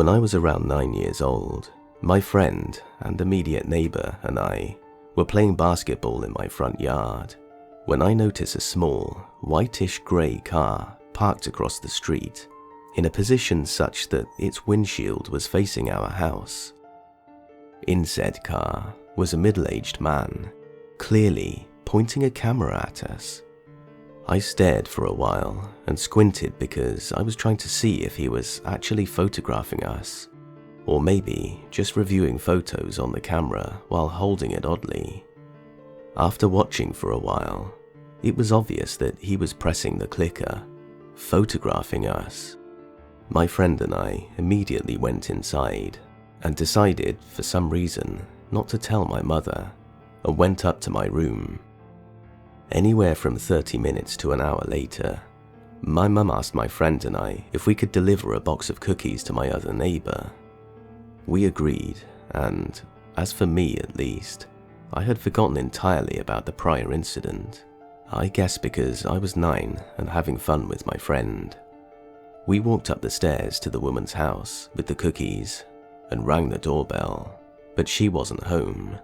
When I was around 9 years old, my friend and immediate neighbor and I were playing basketball in my front yard when I noticed a small, whitish grey car parked across the street in a position such that its windshield was facing our house. In said car was a middle-aged man, clearly pointing a camera at us. I stared for a while and squinted because I was trying to see if he was actually photographing us, or maybe just reviewing photos on the camera while holding it oddly. After watching for a while, it was obvious that he was pressing the clicker, photographing us. My friend and I immediately went inside and decided, for some reason, not to tell my mother, and went up to my room. Anywhere from 30 minutes to an hour later, my mum asked my friend and I if we could deliver a box of cookies to my other neighbor. We agreed, and, as for me at least, I had forgotten entirely about the prior incident. I guess because I was 9 and having fun with my friend. We walked up the stairs to the woman's house with the cookies and rang the doorbell, but she wasn't home.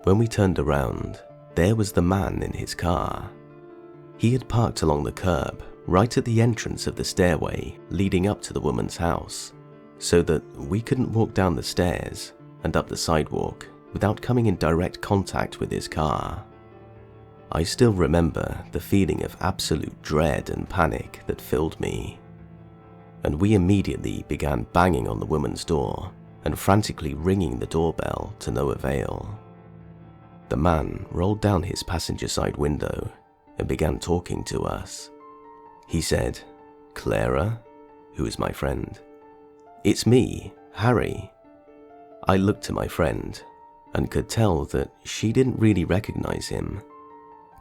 When we turned around, there was the man in his car. He had parked along the curb right at the entrance of the stairway leading up to the woman's house, so that we couldn't walk down the stairs and up the sidewalk without coming in direct contact with his car. I still remember the feeling of absolute dread and panic that filled me, and we immediately began banging on the woman's door and frantically ringing the doorbell to no avail. The man rolled down his passenger side window and began talking to us. He said, "Clara?" who is my friend. "It's me, Harry." I looked to my friend and could tell that she didn't really recognize him,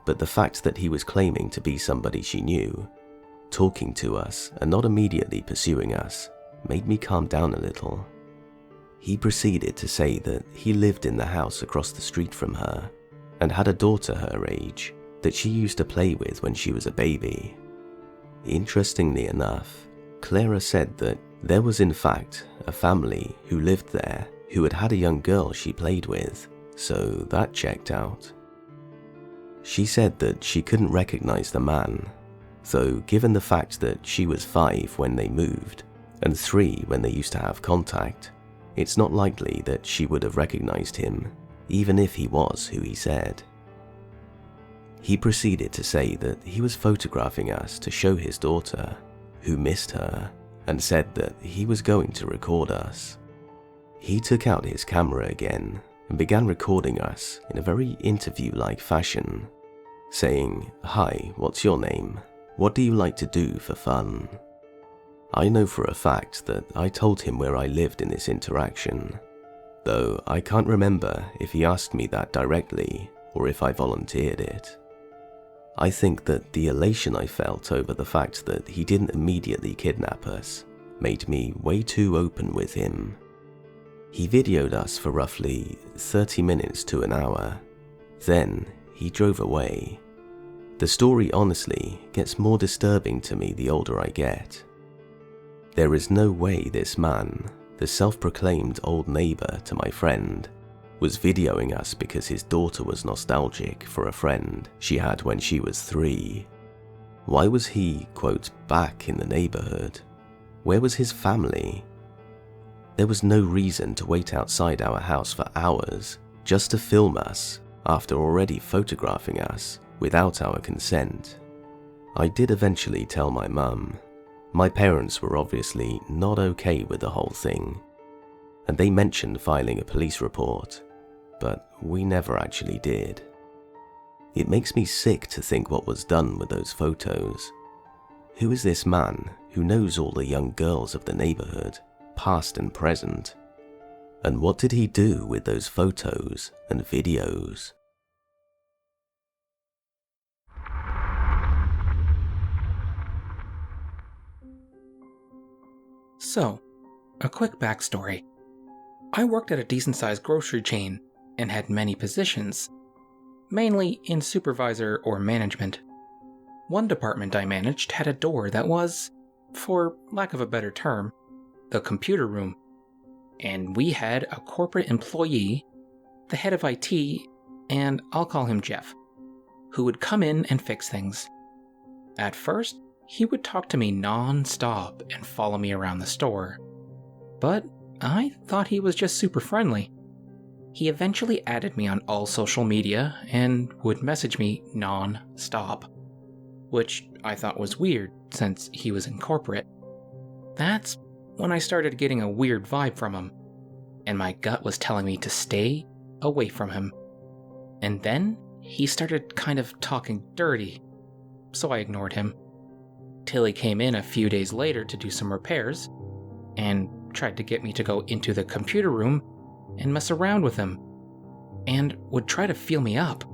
but the fact that he was claiming to be somebody she knew, talking to us and not immediately pursuing us, made me calm down a little. He proceeded to say that he lived in the house across the street from her and had a daughter her age that she used to play with when she was a baby. Interestingly enough, Clara said that there was in fact a family who lived there who had had a young girl she played with, so that checked out. She said that she couldn't recognize the man, though given the fact that she was 5 when they moved and 3 when they used to have contact, it's not likely that she would have recognized him, even if he was who he said. He proceeded to say that he was photographing us to show his daughter, who missed her, and said that he was going to record us. He took out his camera again and began recording us in a very interview-like fashion, saying, "Hi, what's your name? What do you like to do for fun?" I know for a fact that I told him where I lived in this interaction, though I can't remember if he asked me that directly or if I volunteered it. I think that the elation I felt over the fact that he didn't immediately kidnap us made me way too open with him. He videoed us for roughly 30 minutes to an hour, then he drove away. The story honestly gets more disturbing to me the older I get. There is no way this man, the self-proclaimed old neighbor to my friend, was videoing us because his daughter was nostalgic for a friend she had when she was 3. Why was he, quote, back in the neighborhood? Where was his family? There was no reason to wait outside our house for hours just to film us after already photographing us without our consent. I did eventually tell my mum. My parents were obviously not okay with the whole thing, and they mentioned filing a police report, but we never actually did. It makes me sick to think what was done with those photos. Who is this man who knows all the young girls of the neighborhood, past and present? And what did he do with those photos and videos? So, a quick backstory. I worked at a decent-sized grocery chain and had many positions, mainly in supervisor or management. One department I managed had a door that was, for lack of a better term, the computer room, and we had a corporate employee, the head of IT, and I'll call him Jeff, who would come in and fix things. At first, he would talk to me non-stop and follow me around the store, but I thought he was just super friendly. He eventually added me on all social media and would message me non-stop, which I thought was weird since he was in corporate. That's when I started getting a weird vibe from him, and my gut was telling me to stay away from him. And then he started kind of talking dirty, so I ignored him. Till he came in a few days later to do some repairs, and tried to get me to go into the computer room and mess around with him, and would try to feel me up.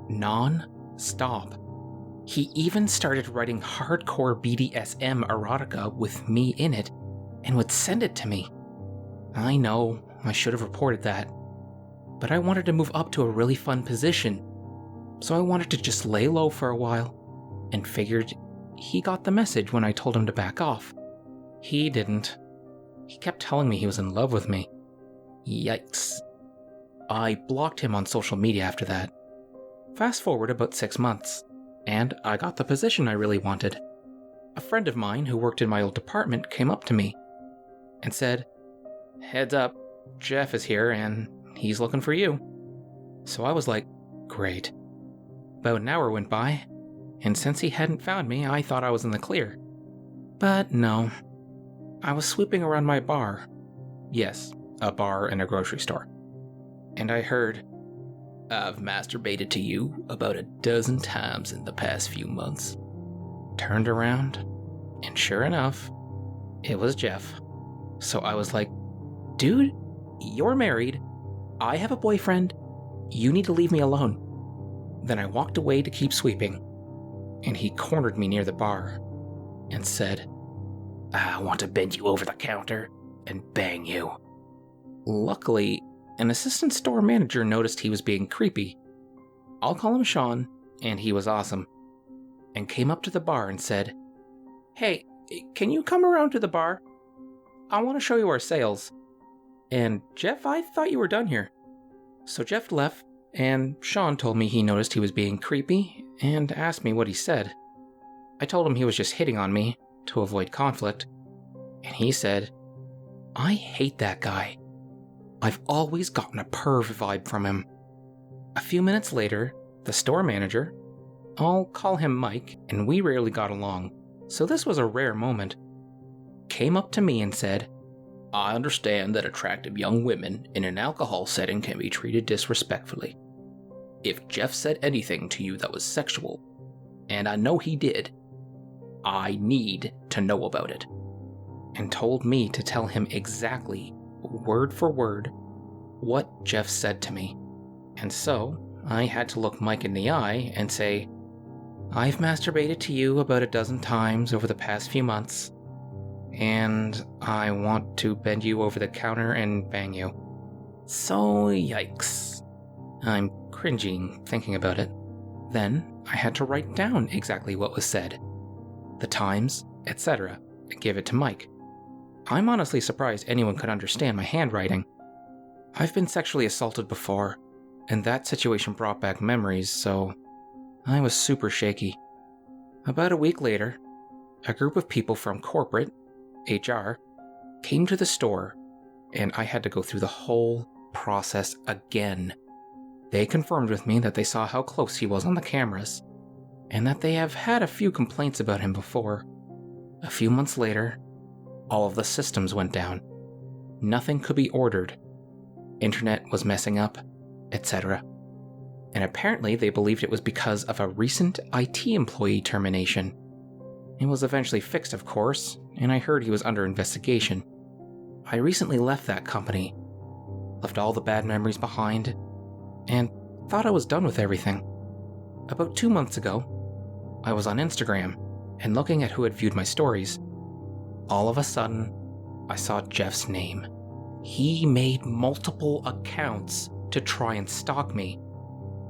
Non-stop. He even started writing hardcore BDSM erotica with me in it, and would send it to me. I know, I should have reported that, but I wanted to move up to a really fun position, so I wanted to just lay low for a while, and figured he got the message when I told him to back off. He didn't. He kept telling me he was in love with me. Yikes. I blocked him on social media after that. Fast forward about 6 months, and I got the position I really wanted. A friend of mine who worked in my old department came up to me and said, "Heads up, Jeff is here and he's looking for you." So I was like, great. About an hour went by, and since he hadn't found me, I thought I was in the clear. But no. I was sweeping around my bar. Yes, a bar in a grocery store. And I heard, "I've masturbated to you about a dozen times in the past few months." Turned around, and sure enough, it was Jeff. So I was like, "Dude, you're married. I have a boyfriend. You need to leave me alone." Then I walked away to keep sweeping, and he cornered me near the bar and said, "I want to bend you over the counter and bang you." Luckily, an assistant store manager noticed he was being creepy. I'll call him Sean, and he was awesome, and came up to the bar and said, "Hey, can you come around to the bar? I want to show you our sales." And Jeff, I thought you were done here. So Jeff left, and Sean told me he noticed he was being creepy and asked me what he said. I told him he was just hitting on me to avoid conflict, and he said, "I hate that guy. I've always gotten a perv vibe from him." A few minutes later, the store manager, I'll call him Mike, and we rarely got along, so this was a rare moment, came up to me and said, "I understand that attractive young women in an alcohol setting can be treated disrespectfully. If Jeff said anything to you that was sexual, and I know he did, I need to know about it," and told me to tell him exactly, word for word, what Jeff said to me. And so, I had to look Mike in the eye and say, "I've masturbated to you about a dozen times over the past few months, and I want to bend you over the counter and bang you." So, yikes. I'm cringing thinking about it. Then, I had to write down exactly what was said, the times, etc., and give it to Mike. I'm honestly surprised anyone could understand my handwriting. I've been sexually assaulted before, and that situation brought back memories, so I was super shaky. About a week later, a group of people from corporate, HR, came to the store, and I had to go through the whole process again. They confirmed with me that they saw how close he was on the cameras, and that they have had a few complaints about him before. A few months later, all of the systems went down. Nothing could be ordered. Internet was messing up, etc. And apparently they believed it was because of a recent IT employee termination. It was eventually fixed, of course, and I heard he was under investigation. I recently left that company, left all the bad memories behind, and thought I was done with everything. About 2 months ago, I was on Instagram and looking at who had viewed my stories. All of a sudden, I saw Jeff's name. He made multiple accounts to try and stalk me,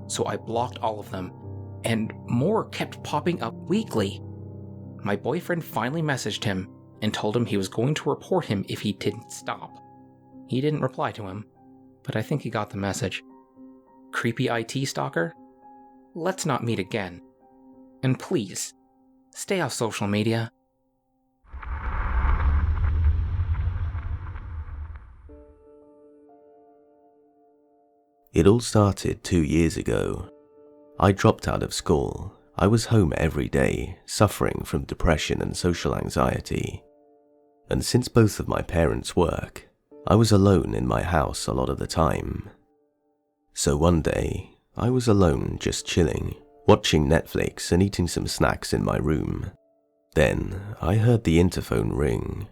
so I blocked all of them, and more kept popping up weekly. My boyfriend finally messaged him and told him he was going to report him if he didn't stop. He didn't reply to him, but I think he got the message. Creepy IT stalker? Let's not meet again. And please, stay off social media. It all started 2 years ago. I dropped out of school. I was home every day, suffering from depression and social anxiety. And since both of my parents work, I was alone in my house a lot of the time. So one day, I was alone just chilling, watching Netflix and eating some snacks in my room. Then, I heard the interphone ring.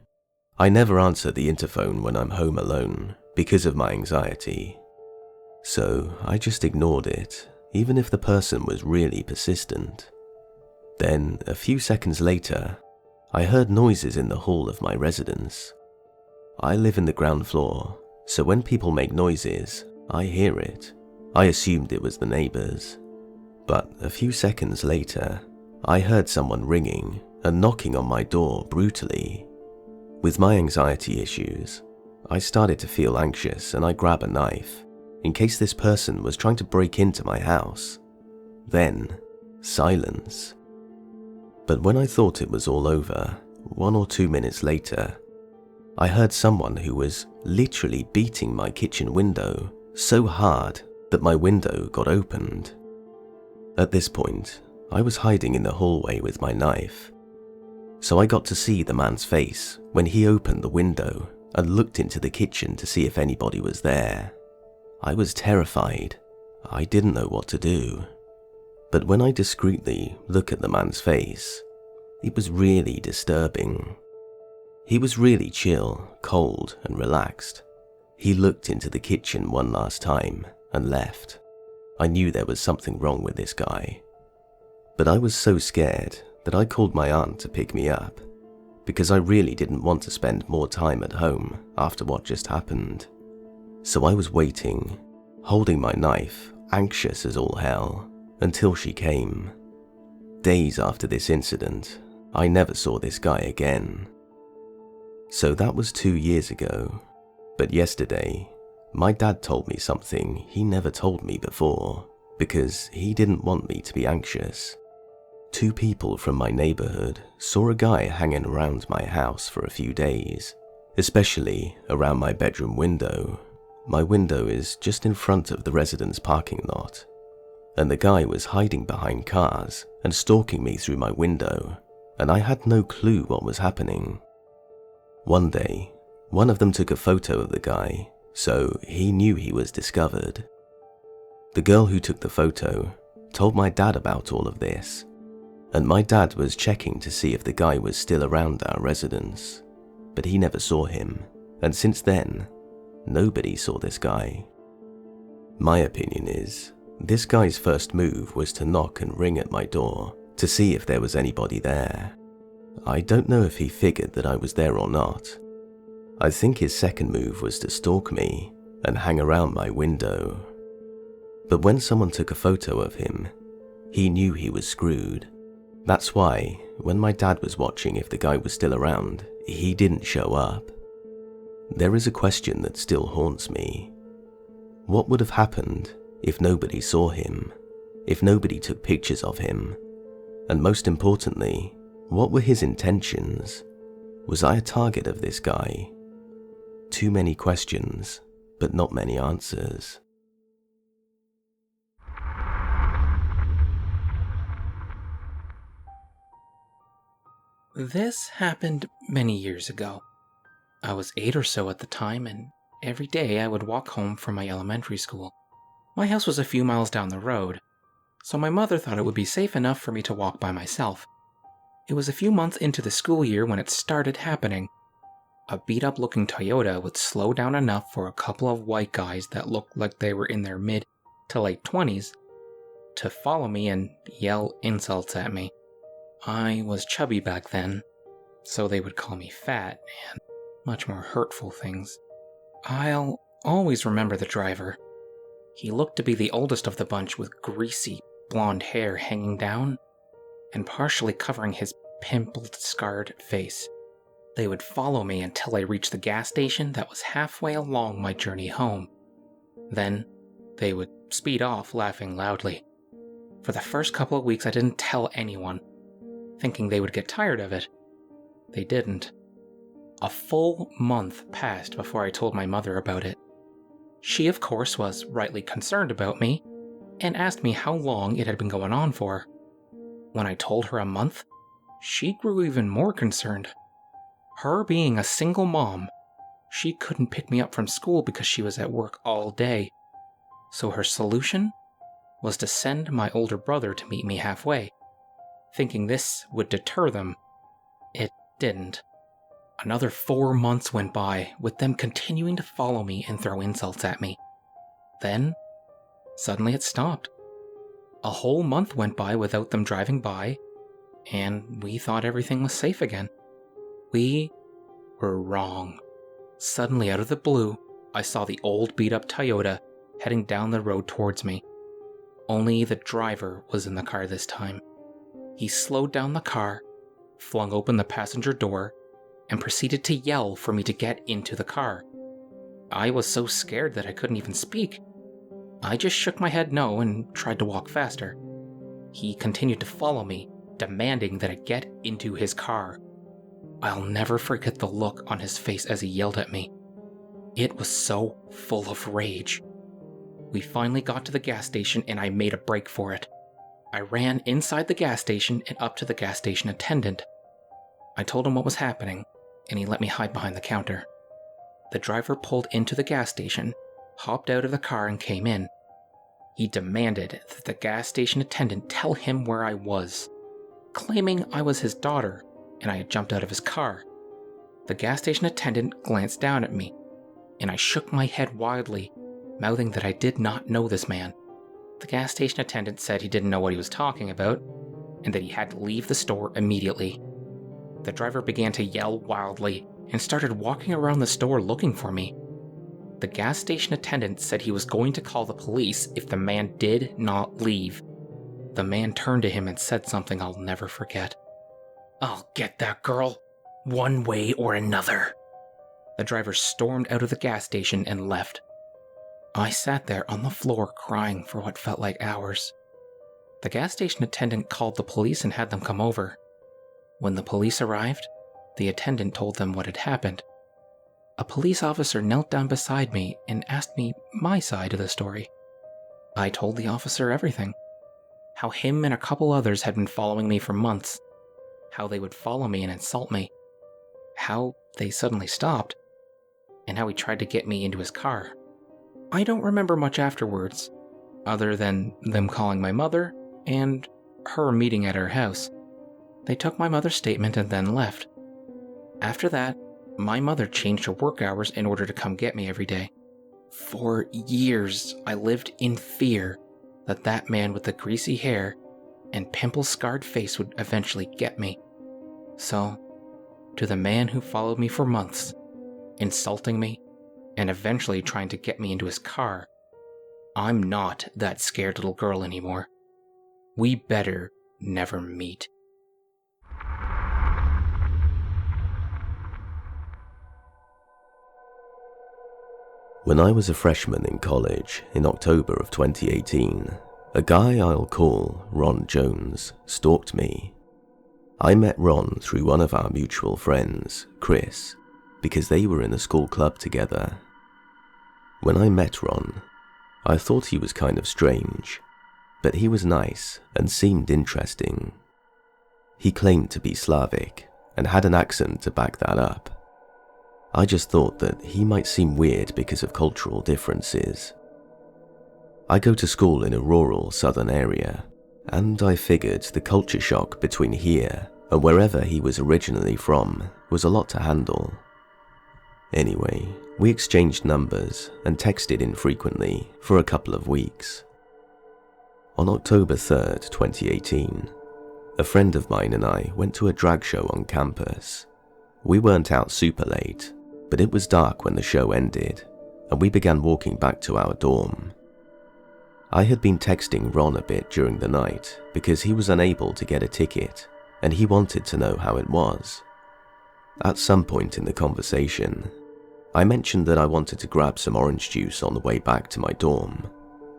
I never answer the interphone when I'm home alone, because of my anxiety. So, I just ignored it, even if the person was really persistent. Then, a few seconds later, I heard noises in the hall of my residence. I live in the ground floor, so when people make noises, I hear it. I assumed it was the neighbors. But a few seconds later, I heard someone ringing and knocking on my door brutally. With my anxiety issues, I started to feel anxious and I grabbed a knife, in case this person was trying to break into my house. Then, silence. But when I thought it was all over, 1 or 2 minutes later, I heard someone who was literally beating my kitchen window so hard that my window got opened. At this point, I was hiding in the hallway with my knife. So I got to see the man's face when he opened the window and looked into the kitchen to see if anybody was there. I was terrified. I didn't know what to do. But when I discreetly looked at the man's face, it was really disturbing. He was really chill, cold, and relaxed. He looked into the kitchen one last time and left. I knew there was something wrong with this guy. But I was so scared that I called my aunt to pick me up, because I really didn't want to spend more time at home after what just happened. So I was waiting, holding my knife, anxious as all hell, until she came. Days after this incident, I never saw this guy again. So that was 2 years ago, but yesterday, my dad told me something he never told me before, because he didn't want me to be anxious. 2 people from my neighborhood saw a guy hanging around my house for a few days, especially around my bedroom window. My window is just in front of the residence parking lot, and the guy was hiding behind cars and stalking me through my window, and I had no clue what was happening. One day, one of them took a photo of the guy, so he knew he was discovered. The girl who took the photo told my dad about all of this, and my dad was checking to see if the guy was still around our residence, but he never saw him, and since then, nobody saw this guy. My opinion is, this guy's first move was to knock and ring at my door to see if there was anybody there. I don't know if he figured that I was there or not. I think his second move was to stalk me and hang around my window. But when someone took a photo of him, he knew he was screwed. That's why, when my dad was watching if the guy was still around, he didn't show up. There is a question that still haunts me. What would have happened if nobody saw him? If nobody took pictures of him? And most importantly, what were his intentions? Was I a target of this guy? Too many questions, but not many answers. This happened many years ago. I was 8 or so at the time, and every day I would walk home from my elementary school. My house was a few miles down the road, so my mother thought it would be safe enough for me to walk by myself. It was a few months into the school year when it started happening. A beat-up looking Toyota would slow down enough for a couple of white guys that looked like they were in their mid to late 20s to follow me and yell insults at me. I was chubby back then, so they would call me fat and much more hurtful things. I'll always remember the driver. He looked to be the oldest of the bunch with greasy, blonde hair hanging down and partially covering his pimpled, scarred face. They would follow me until I reached the gas station that was halfway along my journey home. Then, they would speed off, laughing loudly. For the first couple of weeks, I didn't tell anyone, thinking they would get tired of it. They didn't. A full month passed before I told my mother about it. She, of course, was rightly concerned about me, and asked me how long it had been going on for. When I told her a month, she grew even more concerned. Her being a single mom, she couldn't pick me up from school because she was at work all day. So her solution was to send my older brother to meet me halfway, thinking this would deter them. It didn't. Another 4 months went by, with them continuing to follow me and throw insults at me. Then, suddenly it stopped. A whole month went by without them driving by, and we thought everything was safe again. We were wrong. Suddenly, out of the blue, I saw the old beat-up Toyota heading down the road towards me. Only the driver was in the car this time. He slowed down the car, flung open the passenger door, and proceeded to yell for me to get into the car. I was so scared that I couldn't even speak. I just shook my head no and tried to walk faster. He continued to follow me, demanding that I get into his car. I'll never forget the look on his face as he yelled at me. It was so full of rage. We finally got to the gas station and I made a break for it. I ran inside the gas station and up to the gas station attendant. I told him what was happening, and he let me hide behind the counter. The driver pulled into the gas station, hopped out of the car and came in. He demanded that the gas station attendant tell him where I was, claiming I was his daughter and I had jumped out of his car. The gas station attendant glanced down at me, and I shook my head wildly, mouthing that I did not know this man. The gas station attendant said he didn't know what he was talking about, and that he had to leave the store immediately. The driver began to yell wildly and started walking around the store looking for me. The gas station attendant said he was going to call the police if the man did not leave. The man turned to him and said something I'll never forget. "I'll get that girl, one way or another." The driver stormed out of the gas station and left. I sat there on the floor crying for what felt like hours. The gas station attendant called the police and had them come over. When the police arrived, the attendant told them what had happened. A police officer knelt down beside me and asked me my side of the story. I told the officer everything. How him and a couple others had been following me for months. How they would follow me and insult me. How they suddenly stopped. And how he tried to get me into his car. I don't remember much afterwards, other than them calling my mother and her meeting at her house. They took my mother's statement and then left. After that, my mother changed her work hours in order to come get me every day. For years, I lived in fear that that man with the greasy hair and pimple-scarred face would eventually get me. So, to the man who followed me for months, insulting me, and eventually trying to get me into his car, I'm not that scared little girl anymore. We better never meet. When I was a freshman in college in October of 2018, a guy I'll call Ron Jones stalked me. I met Ron through one of our mutual friends, Chris, because they were in a school club together. When I met Ron, I thought he was kind of strange, but he was nice and seemed interesting. He claimed to be Slavic and had an accent to back that up. I just thought that he might seem weird because of cultural differences. I go to school in a rural southern area, and I figured the culture shock between here and wherever he was originally from was a lot to handle. Anyway, we exchanged numbers and texted infrequently for a couple of weeks. On October 3rd, 2018, a friend of mine and I went to a drag show on campus. We weren't out super late, but it was dark when the show ended, and we began walking back to our dorm. I had been texting Ron a bit during the night because he was unable to get a ticket, and he wanted to know how it was. At some point in the conversation, I mentioned that I wanted to grab some orange juice on the way back to my dorm.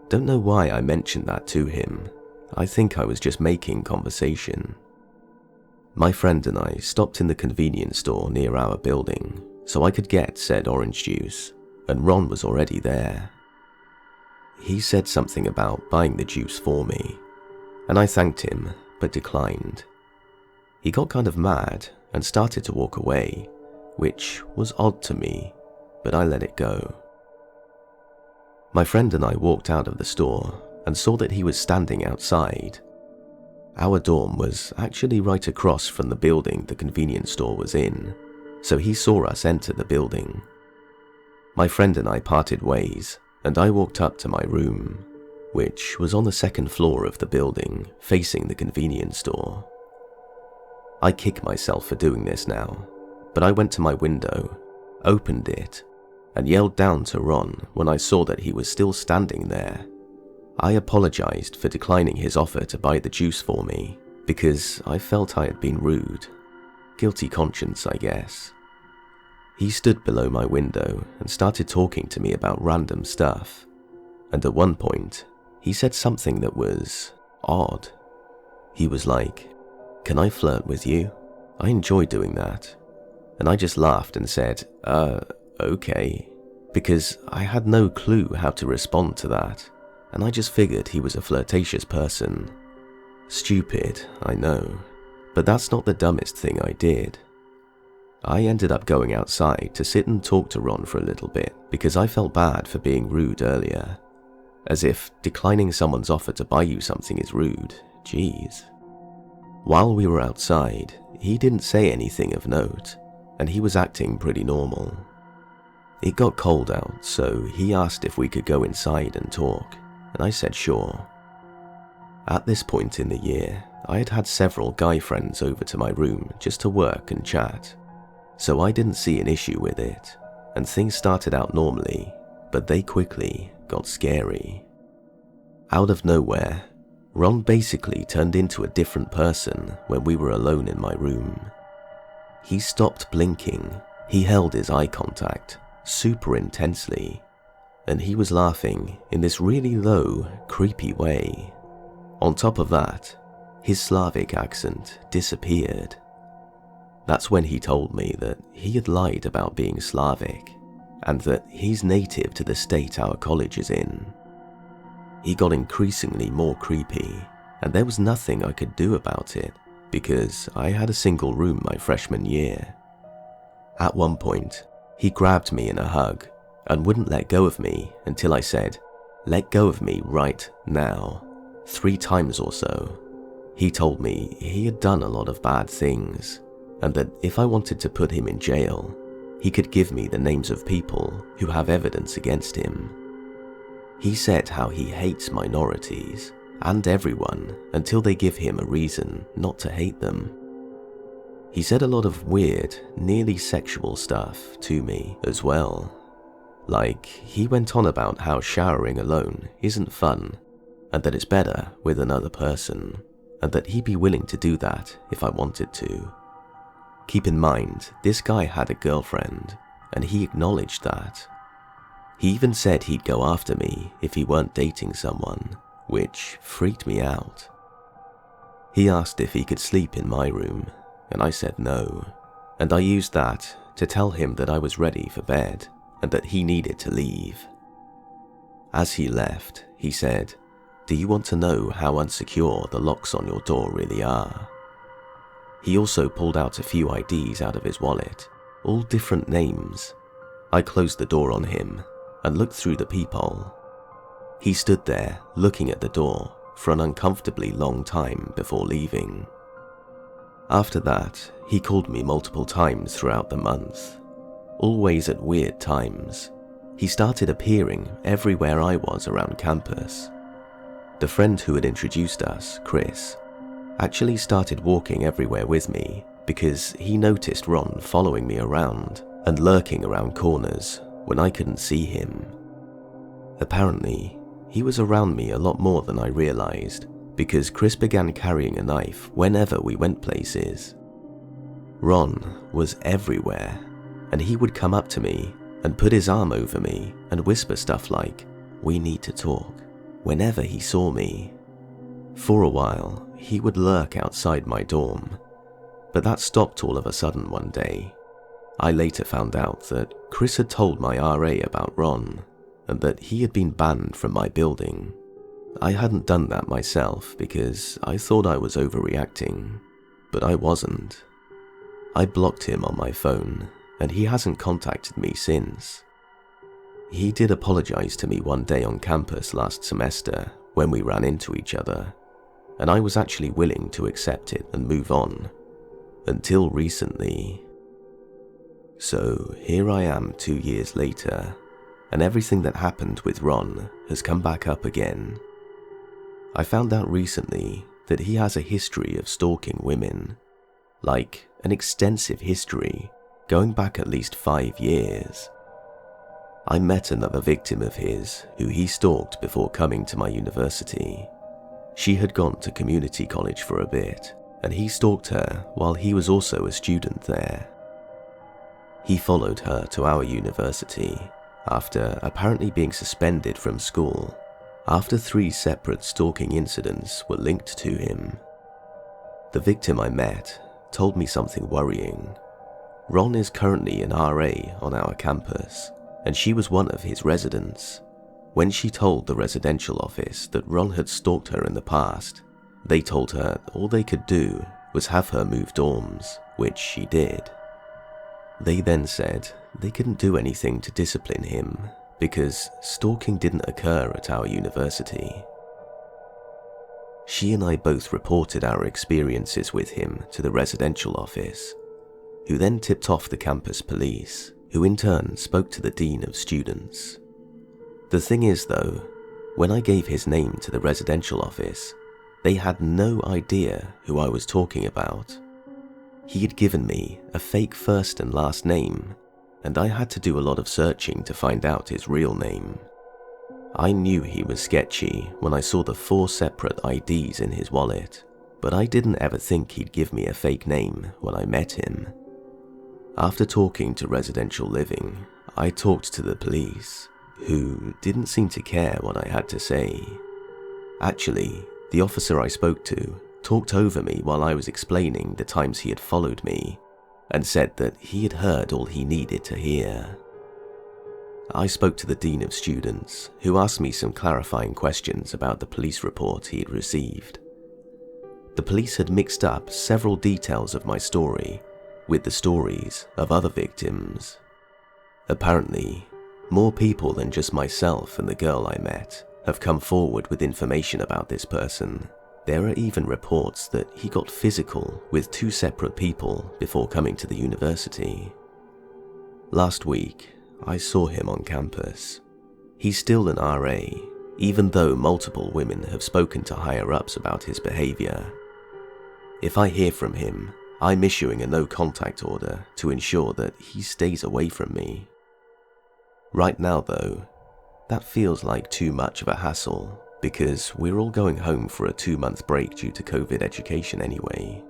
Don't know why I mentioned that to him. I think I was just making conversation. My friend and I stopped in the convenience store near our building so I could get said orange juice, and Ron was already there. He said something about buying the juice for me, and I thanked him but declined. He got kind of mad and started to walk away, which was odd to me, but I let it go. My friend and I walked out of the store and saw that he was standing outside. Our dorm was actually right across from the building the convenience store was in, so he saw us enter the building. My friend and I parted ways, and I walked up to my room, which was on the second floor of the building, facing the convenience store. I kick myself for doing this now, but I went to my window, opened it, and yelled down to Ron when I saw that he was still standing there. I apologized for declining his offer to buy the juice for me, because I felt I had been rude. Guilty conscience, I guess. He stood below my window and started talking to me about random stuff, and at one point, he said something that was odd. He was like, "Can I flirt with you? I enjoy doing that." And I just laughed and said, okay, because I had no clue how to respond to that, and I just figured he was a flirtatious person. Stupid, I know, but that's not the dumbest thing I did. I ended up going outside to sit and talk to Ron for a little bit because I felt bad for being rude earlier. As if declining someone's offer to buy you something is rude, jeez. While we were outside, he didn't say anything of note, and he was acting pretty normal. It got cold out, so he asked if we could go inside and talk, and I said sure. At this point in the year, I had had several guy friends over to my room just to work and chat, so I didn't see an issue with it, and things started out normally, but they quickly got scary. Out of nowhere, Ron basically turned into a different person when we were alone in my room. He stopped blinking, he held his eye contact super intensely, and he was laughing in this really low, creepy way. On top of that, his Slavic accent disappeared. That's when he told me that he had lied about being Slavic, and that he's native to the state our college is in. He got increasingly more creepy, and there was nothing I could do about it, because I had a single room my freshman year. At one point, he grabbed me in a hug, and wouldn't let go of me until I said, "Let go of me right now," 3 times or so. He told me he had done a lot of bad things, and that if I wanted to put him in jail, he could give me the names of people who have evidence against him. He said how he hates minorities and everyone until they give him a reason not to hate them. He said a lot of weird, nearly sexual stuff to me as well. Like, he went on about how showering alone isn't fun, and that it's better with another person, and that he'd be willing to do that if I wanted to. Keep in mind, this guy had a girlfriend, and he acknowledged that. He even said he'd go after me if he weren't dating someone, which freaked me out. He asked if he could sleep in my room, and I said no, and I used that to tell him that I was ready for bed and that he needed to leave. As he left, he said, "Do you want to know how unsecure the locks on your door really are?" He also pulled out a few IDs out of his wallet, all different names. I closed the door on him and looked through the peephole. He stood there looking at the door for an uncomfortably long time before leaving. After that, he called me multiple times throughout the month, always at weird times. He started appearing everywhere I was around campus. The friend who had introduced us, Chris, actually started walking everywhere with me because he noticed Ron following me around and lurking around corners when I couldn't see him. Apparently, he was around me a lot more than I realized because Chris began carrying a knife whenever we went places. Ron was everywhere, and he would come up to me and put his arm over me and whisper stuff like, "We need to talk," whenever he saw me. For a while, he would lurk outside my dorm, but that stopped all of a sudden one day. I later found out that Chris had told my RA about Ron, and that he had been banned from my building. I hadn't done that myself because I thought I was overreacting, but I wasn't. I blocked him on my phone, and he hasn't contacted me since. He did apologize to me one day on campus last semester when we ran into each other, and I was actually willing to accept it and move on, until recently. So here I am 2 years later, and everything that happened with Ron has come back up again. I found out recently that he has a history of stalking women, like an extensive history going back at least 5 years. I met another victim of his who he stalked before coming to my university. She had gone to community college for a bit, and he stalked her while he was also a student there. He followed her to our university after apparently being suspended from school after 3 separate stalking incidents were linked to him. The victim I met told me something worrying. Ron is currently an RA on our campus, and she was one of his residents. When she told the residential office that Ron had stalked her in the past, they told her all they could do was have her move dorms, which she did. They then said they couldn't do anything to discipline him because stalking didn't occur at our university. She and I both reported our experiences with him to the residential office, who then tipped off the campus police, who in turn spoke to the dean of students. The thing is though, when I gave his name to the residential office, they had no idea who I was talking about. He had given me a fake first and last name, and I had to do a lot of searching to find out his real name. I knew he was sketchy when I saw the 4 separate IDs in his wallet, but I didn't ever think he'd give me a fake name when I met him. After talking to Residential Living, I talked to the police, who didn't seem to care what I had to say. Actually, the officer I spoke to talked over me while I was explaining the times he had followed me, and said that he had heard all he needed to hear. I spoke to the dean of students, who asked me some clarifying questions about the police report he had received. The police had mixed up several details of my story with the stories of other victims. Apparently, more people than just myself and the girl I met have come forward with information about this person. There are even reports that he got physical with 2 separate people before coming to the university. Last week, I saw him on campus. He's still an RA, even though multiple women have spoken to higher-ups about his behavior. If I hear from him, I'm issuing a no-contact order to ensure that he stays away from me. Right now though, that feels like too much of a hassle, because we're all going home for a 2-month break due to COVID education anyway.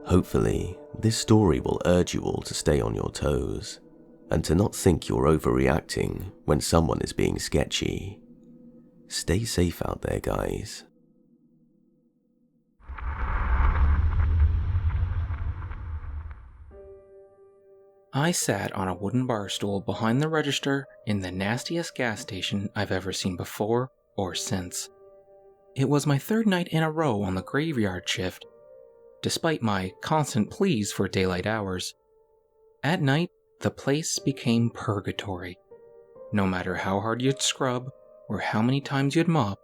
Hopefully, this story will urge you all to stay on your toes, and to not think you're overreacting when someone is being sketchy. Stay safe out there, guys. I sat on a wooden bar stool behind the register in the nastiest gas station I've ever seen before or since. It was my 3rd night in a row on the graveyard shift, despite my constant pleas for daylight hours. At night, the place became purgatory. No matter how hard you'd scrub or how many times you'd mop,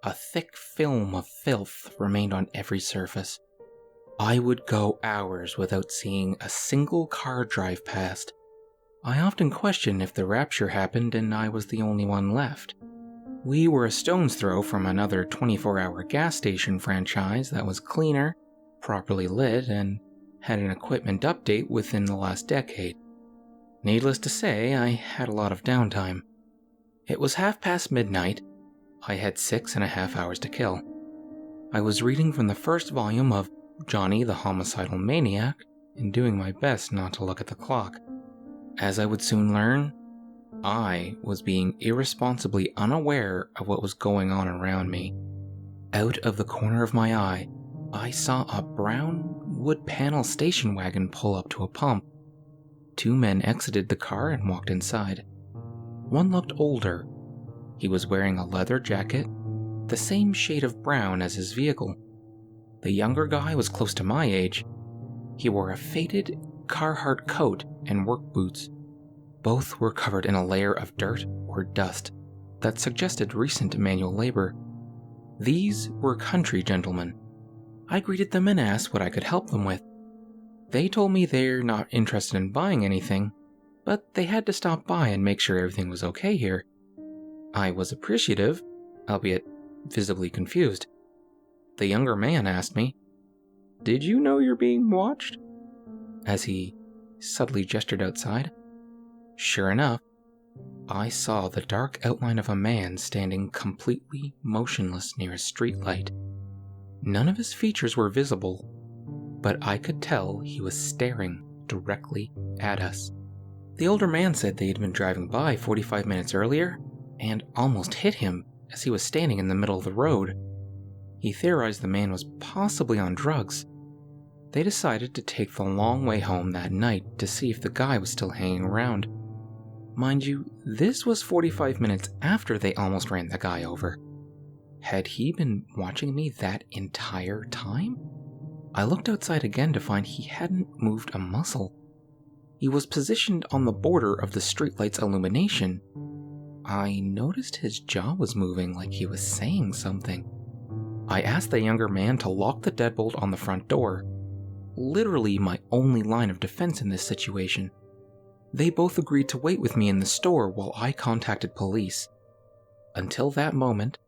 a thick film of filth remained on every surface. I would go hours without seeing a single car drive past. I often questioned if the rapture happened and I was the only one left. We were a stone's throw from another 24-hour gas station franchise that was cleaner, properly lit, and had an equipment update within the last decade. Needless to say, I had a lot of downtime. It was midnight. I had 6.5 hours to kill. I was reading from the first volume of Johnny the Homicidal Maniac and doing my best not to look at the clock. As I would soon learn, I was being irresponsibly unaware of what was going on around me. Out of the corner of my eye, I saw a brown wood panel station wagon pull up to a pump. 2 men exited the car and walked inside. One looked older. He was wearing a leather jacket, the same shade of brown as his vehicle. The younger guy was close to my age. He wore a faded Carhartt coat and work boots. Both were covered in a layer of dirt or dust that suggested recent manual labor. These were country gentlemen. I greeted them and asked what I could help them with. They told me they're not interested in buying anything, but they had to stop by and make sure everything was okay here. I was appreciative, albeit visibly confused. The younger man asked me, "Did you know you're being watched?" as he subtly gestured outside. Sure enough, I saw the dark outline of a man standing completely motionless near a streetlight. None of his features were visible, but I could tell he was staring directly at us. The older man said they had been driving by 45 minutes earlier and almost hit him as he was standing in the middle of the road. He theorized the man was possibly on drugs. They decided to take the long way home that night to see if the guy was still hanging around. Mind you, this was 45 minutes after they almost ran the guy over. Had he been watching me that entire time? I looked outside again to find he hadn't moved a muscle. He was positioned on the border of the streetlight's illumination. I noticed his jaw was moving like he was saying something. I asked the younger man to lock the deadbolt on the front door. Literally my only line of defense in this situation. They both agreed to wait with me in the store while I contacted police. Until that moment,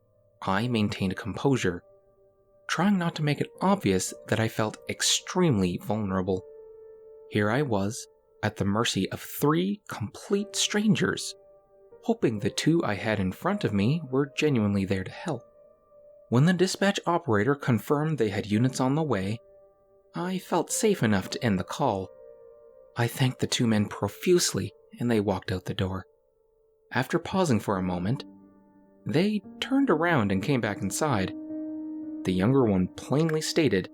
I maintained composure, trying not to make it obvious that I felt extremely vulnerable. Here I was, at the mercy of 3 complete strangers, hoping the 2 I had in front of me were genuinely there to help. When the dispatch operator confirmed they had units on the way, I felt safe enough to end the call. I thanked the 2 men profusely, and they walked out the door. After pausing for a moment, they turned around and came back inside. The younger one plainly stated,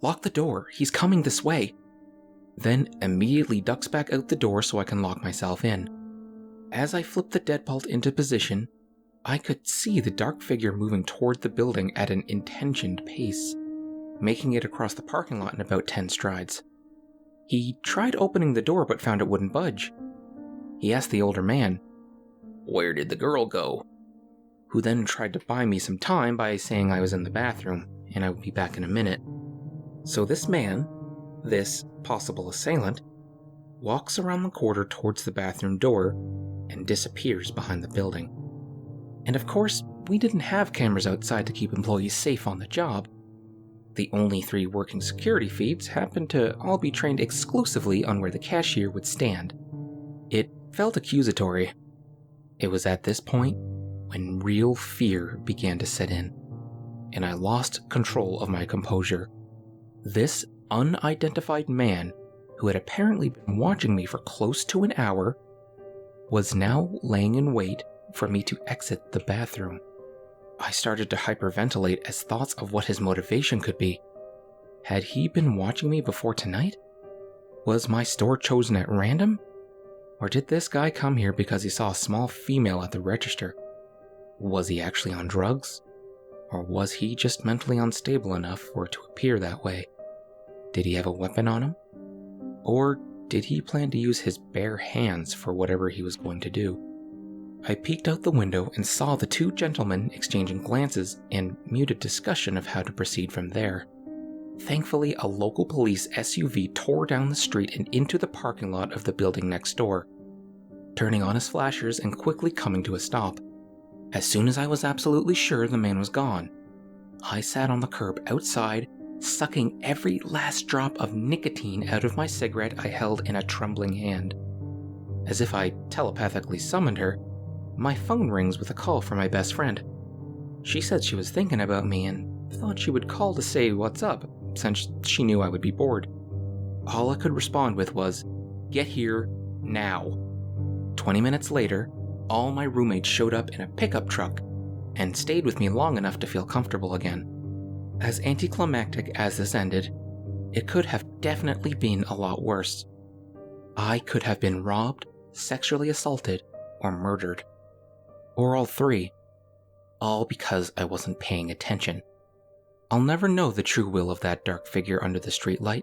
"Lock the door, he's coming this way," then immediately ducks back out the door so I can lock myself in. As I flipped the deadbolt into position, I could see the dark figure moving toward the building at an intentioned pace, making it across the parking lot in about 10 strides. He tried opening the door but found it wouldn't budge. He asked the older man, "Where did the girl go?" who then tried to buy me some time by saying I was in the bathroom and I would be back in a minute. So this man, this possible assailant, walks around the corner towards the bathroom door and disappears behind the building. And of course, we didn't have cameras outside to keep employees safe on the job. The only 3 working security feeds happened to all be trained exclusively on where the cashier would stand. It felt accusatory. It was at this point when real fear began to set in, and I lost control of my composure. This unidentified man, who had apparently been watching me for close to an hour, was now laying in wait for me to exit the bathroom. I started to hyperventilate as thoughts of what his motivation could be. Had he been watching me before tonight? Was my store chosen at random? Or did this guy come here because he saw a small female at the register? Was he actually on drugs? Or was he just mentally unstable enough for it to appear that way? Did he have a weapon on him? Or did he plan to use his bare hands for whatever he was going to do? I peeked out the window and saw the 2 gentlemen exchanging glances and muted discussion of how to proceed from there. Thankfully, a local police SUV tore down the street and into the parking lot of the building next door, turning on his flashers and quickly coming to a stop. As soon as I was absolutely sure the man was gone, I sat on the curb outside, sucking every last drop of nicotine out of my cigarette I held in a trembling hand. As if I telepathically summoned her, my phone rings with a call from my best friend. She said she was thinking about me and thought she would call to say what's up, since she knew I would be bored. all I could respond with was, "Get here, now." 20 minutes later, all my roommates showed up in a pickup truck and stayed with me long enough to feel comfortable again. As anticlimactic as this ended, it could have definitely been a lot worse. I could have been robbed, sexually assaulted, or murdered. Or all three. All because I wasn't paying attention. I'll never know the true will of that dark figure under the streetlight.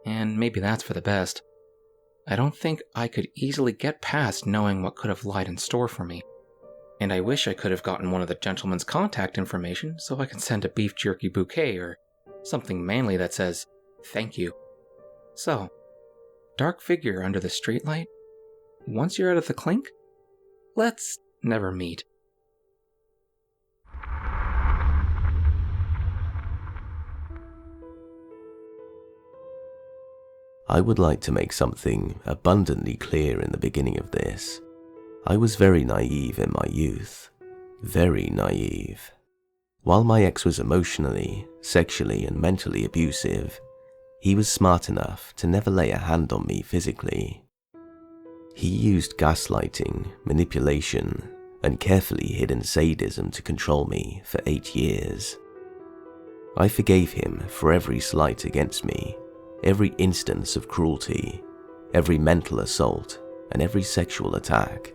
And maybe that's for the best. I don't think I could easily get past knowing what could have lied in store for me. And I wish I could have gotten one of the gentleman's contact information so I could send a beef jerky bouquet or something manly that says, "Thank you." So, dark figure under the streetlight, once you're out of the clink, let's never meet. I would like to make something abundantly clear in the beginning of this. I was very naive in my youth. Very naive. While my ex was emotionally, sexually, and mentally abusive, he was smart enough to never lay a hand on me physically. He used gaslighting, manipulation, and carefully hidden sadism to control me for 8 years. I forgave him for every slight against me, every instance of cruelty, every mental assault, and every sexual attack.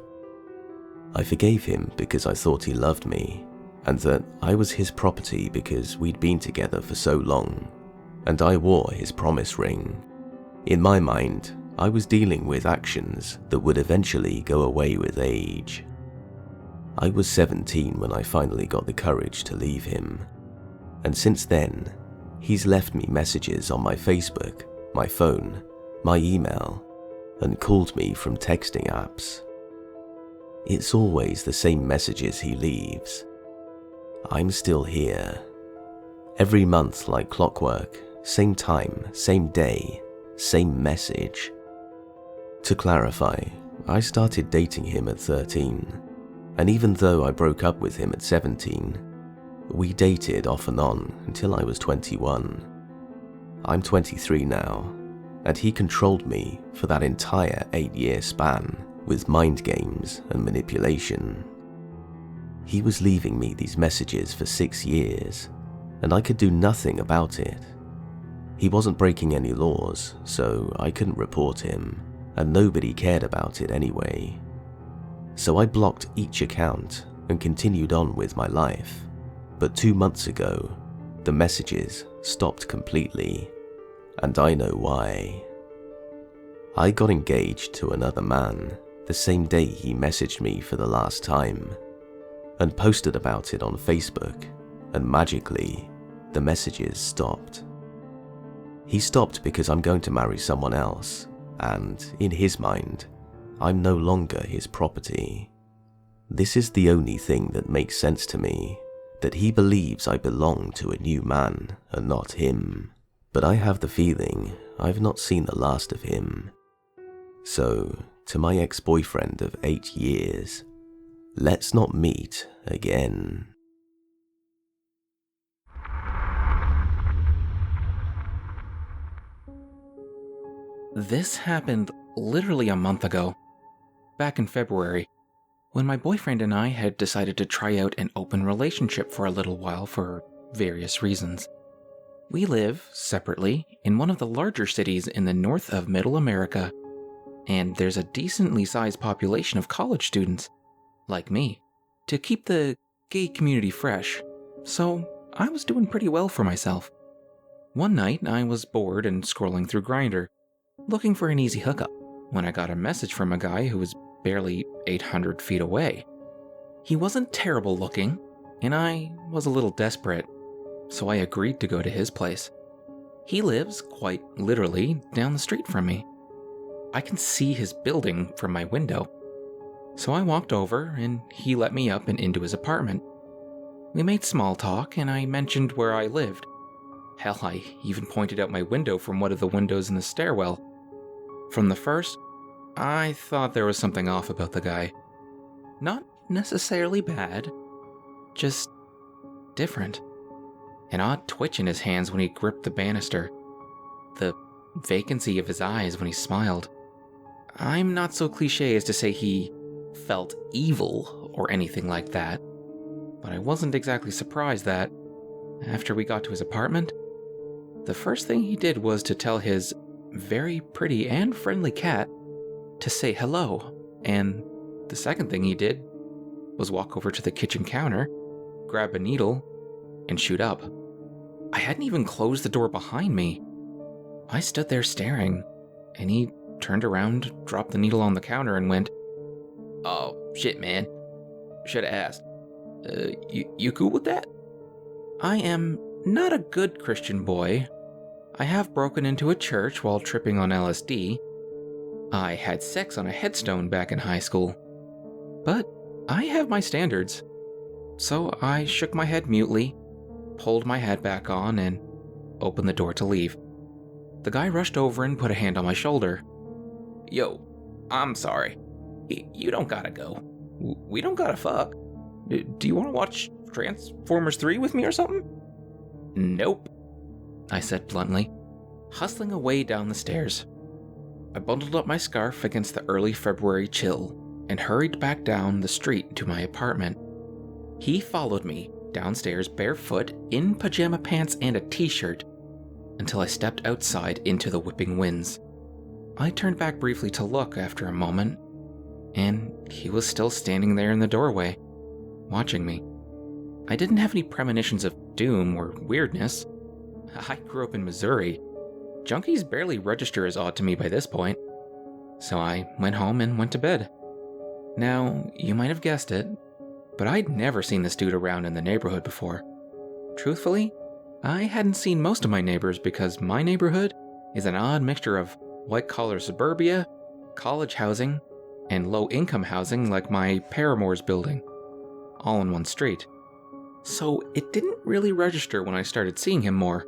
I forgave him because I thought he loved me, and that I was his property because we'd been together for so long, and I wore his promise ring. In my mind, I was dealing with actions that would eventually go away with age. I was 17 when I finally got the courage to leave him, and since then, he's left me messages on my Facebook, my phone, my email, and called me from texting apps. It's always the same messages he leaves. I'm still here. Every month like clockwork, same time, same day, same message. To clarify, I started dating him at 13, and even though I broke up with him at 17, we dated off and on until I was 21. I'm 23 now, and he controlled me for that entire 8-year span with mind games and manipulation. He was leaving me these messages for 6 years, and I could do nothing about it. He wasn't breaking any laws, so I couldn't report him, and nobody cared about it anyway. So I blocked each account and continued on with my life. But 2 months ago, the messages stopped completely, and I know why. I got engaged to another man the same day he messaged me for the last time, and posted about it on Facebook, and magically, the messages stopped. He stopped because I'm going to marry someone else, and in his mind, I'm no longer his property. This is the only thing that makes sense to me, that he believes I belong to a new man and not him, but I have the feeling I've not seen the last of him. So, to my ex-boyfriend of 8 years, let's not meet again. This happened literally a month ago, back in February, when my boyfriend and I had decided to try out an open relationship for a little while for various reasons. We live, separately, in one of the larger cities in the north of Middle America, and there's a decently sized population of college students, like me, to keep the gay community fresh, so I was doing pretty well for myself. One night, I was bored and scrolling through Grindr, looking for an easy hookup, when I got a message from a guy who was barely 800 feet away. He wasn't terrible looking, and I was a little desperate, so I agreed to go to his place. He lives, quite literally, down the street from me. I can see his building from my window. So I walked over, and he let me up and into his apartment. We made small talk, and I mentioned where I lived. Hell, I even pointed out my window from one of the windows in the stairwell. From the first, I thought there was something off about the guy. Not necessarily bad, just different. An odd twitch in his hands when he gripped the banister. The vacancy of his eyes when he smiled. I'm not so cliche as to say he felt evil or anything like that, but I wasn't exactly surprised that, after we got to his apartment, the first thing he did was to tell his very pretty and friendly cat to say hello, and the second thing he did was walk over to the kitchen counter, grab a needle, and shoot up. I hadn't even closed the door behind me. I stood there staring, and he turned around, dropped the needle on the counter, and went, "Oh, shit, man. Should've asked. You cool with that?" I am not a good Christian boy. I have broken into a church while tripping on LSD. I had sex on a headstone back in high school. But I have my standards. So I shook my head mutely, pulled my hat back on, and opened the door to leave. The guy rushed over and put a hand on my shoulder. "Yo, I'm sorry. You don't gotta go. We don't gotta fuck. Do you want to watch Transformers 3 with me or something?" "Nope," I said bluntly, hustling away down the stairs. I bundled up my scarf against the early February chill and hurried back down the street to my apartment. He followed me downstairs barefoot, in pajama pants and a t-shirt, until I stepped outside into the whipping winds. I turned back briefly to look after a moment, and he was still standing there in the doorway, watching me. I didn't have any premonitions of doom or weirdness. I grew up in Missouri. Junkies barely register as odd to me by this point. So I went home and went to bed. Now, you might have guessed it, but I'd never seen this dude around in the neighborhood before. Truthfully, I hadn't seen most of my neighbors because my neighborhood is an odd mixture of white-collar suburbia, college housing, and low-income housing like my Paramore's building, all in one street. So it didn't really register when I started seeing him more.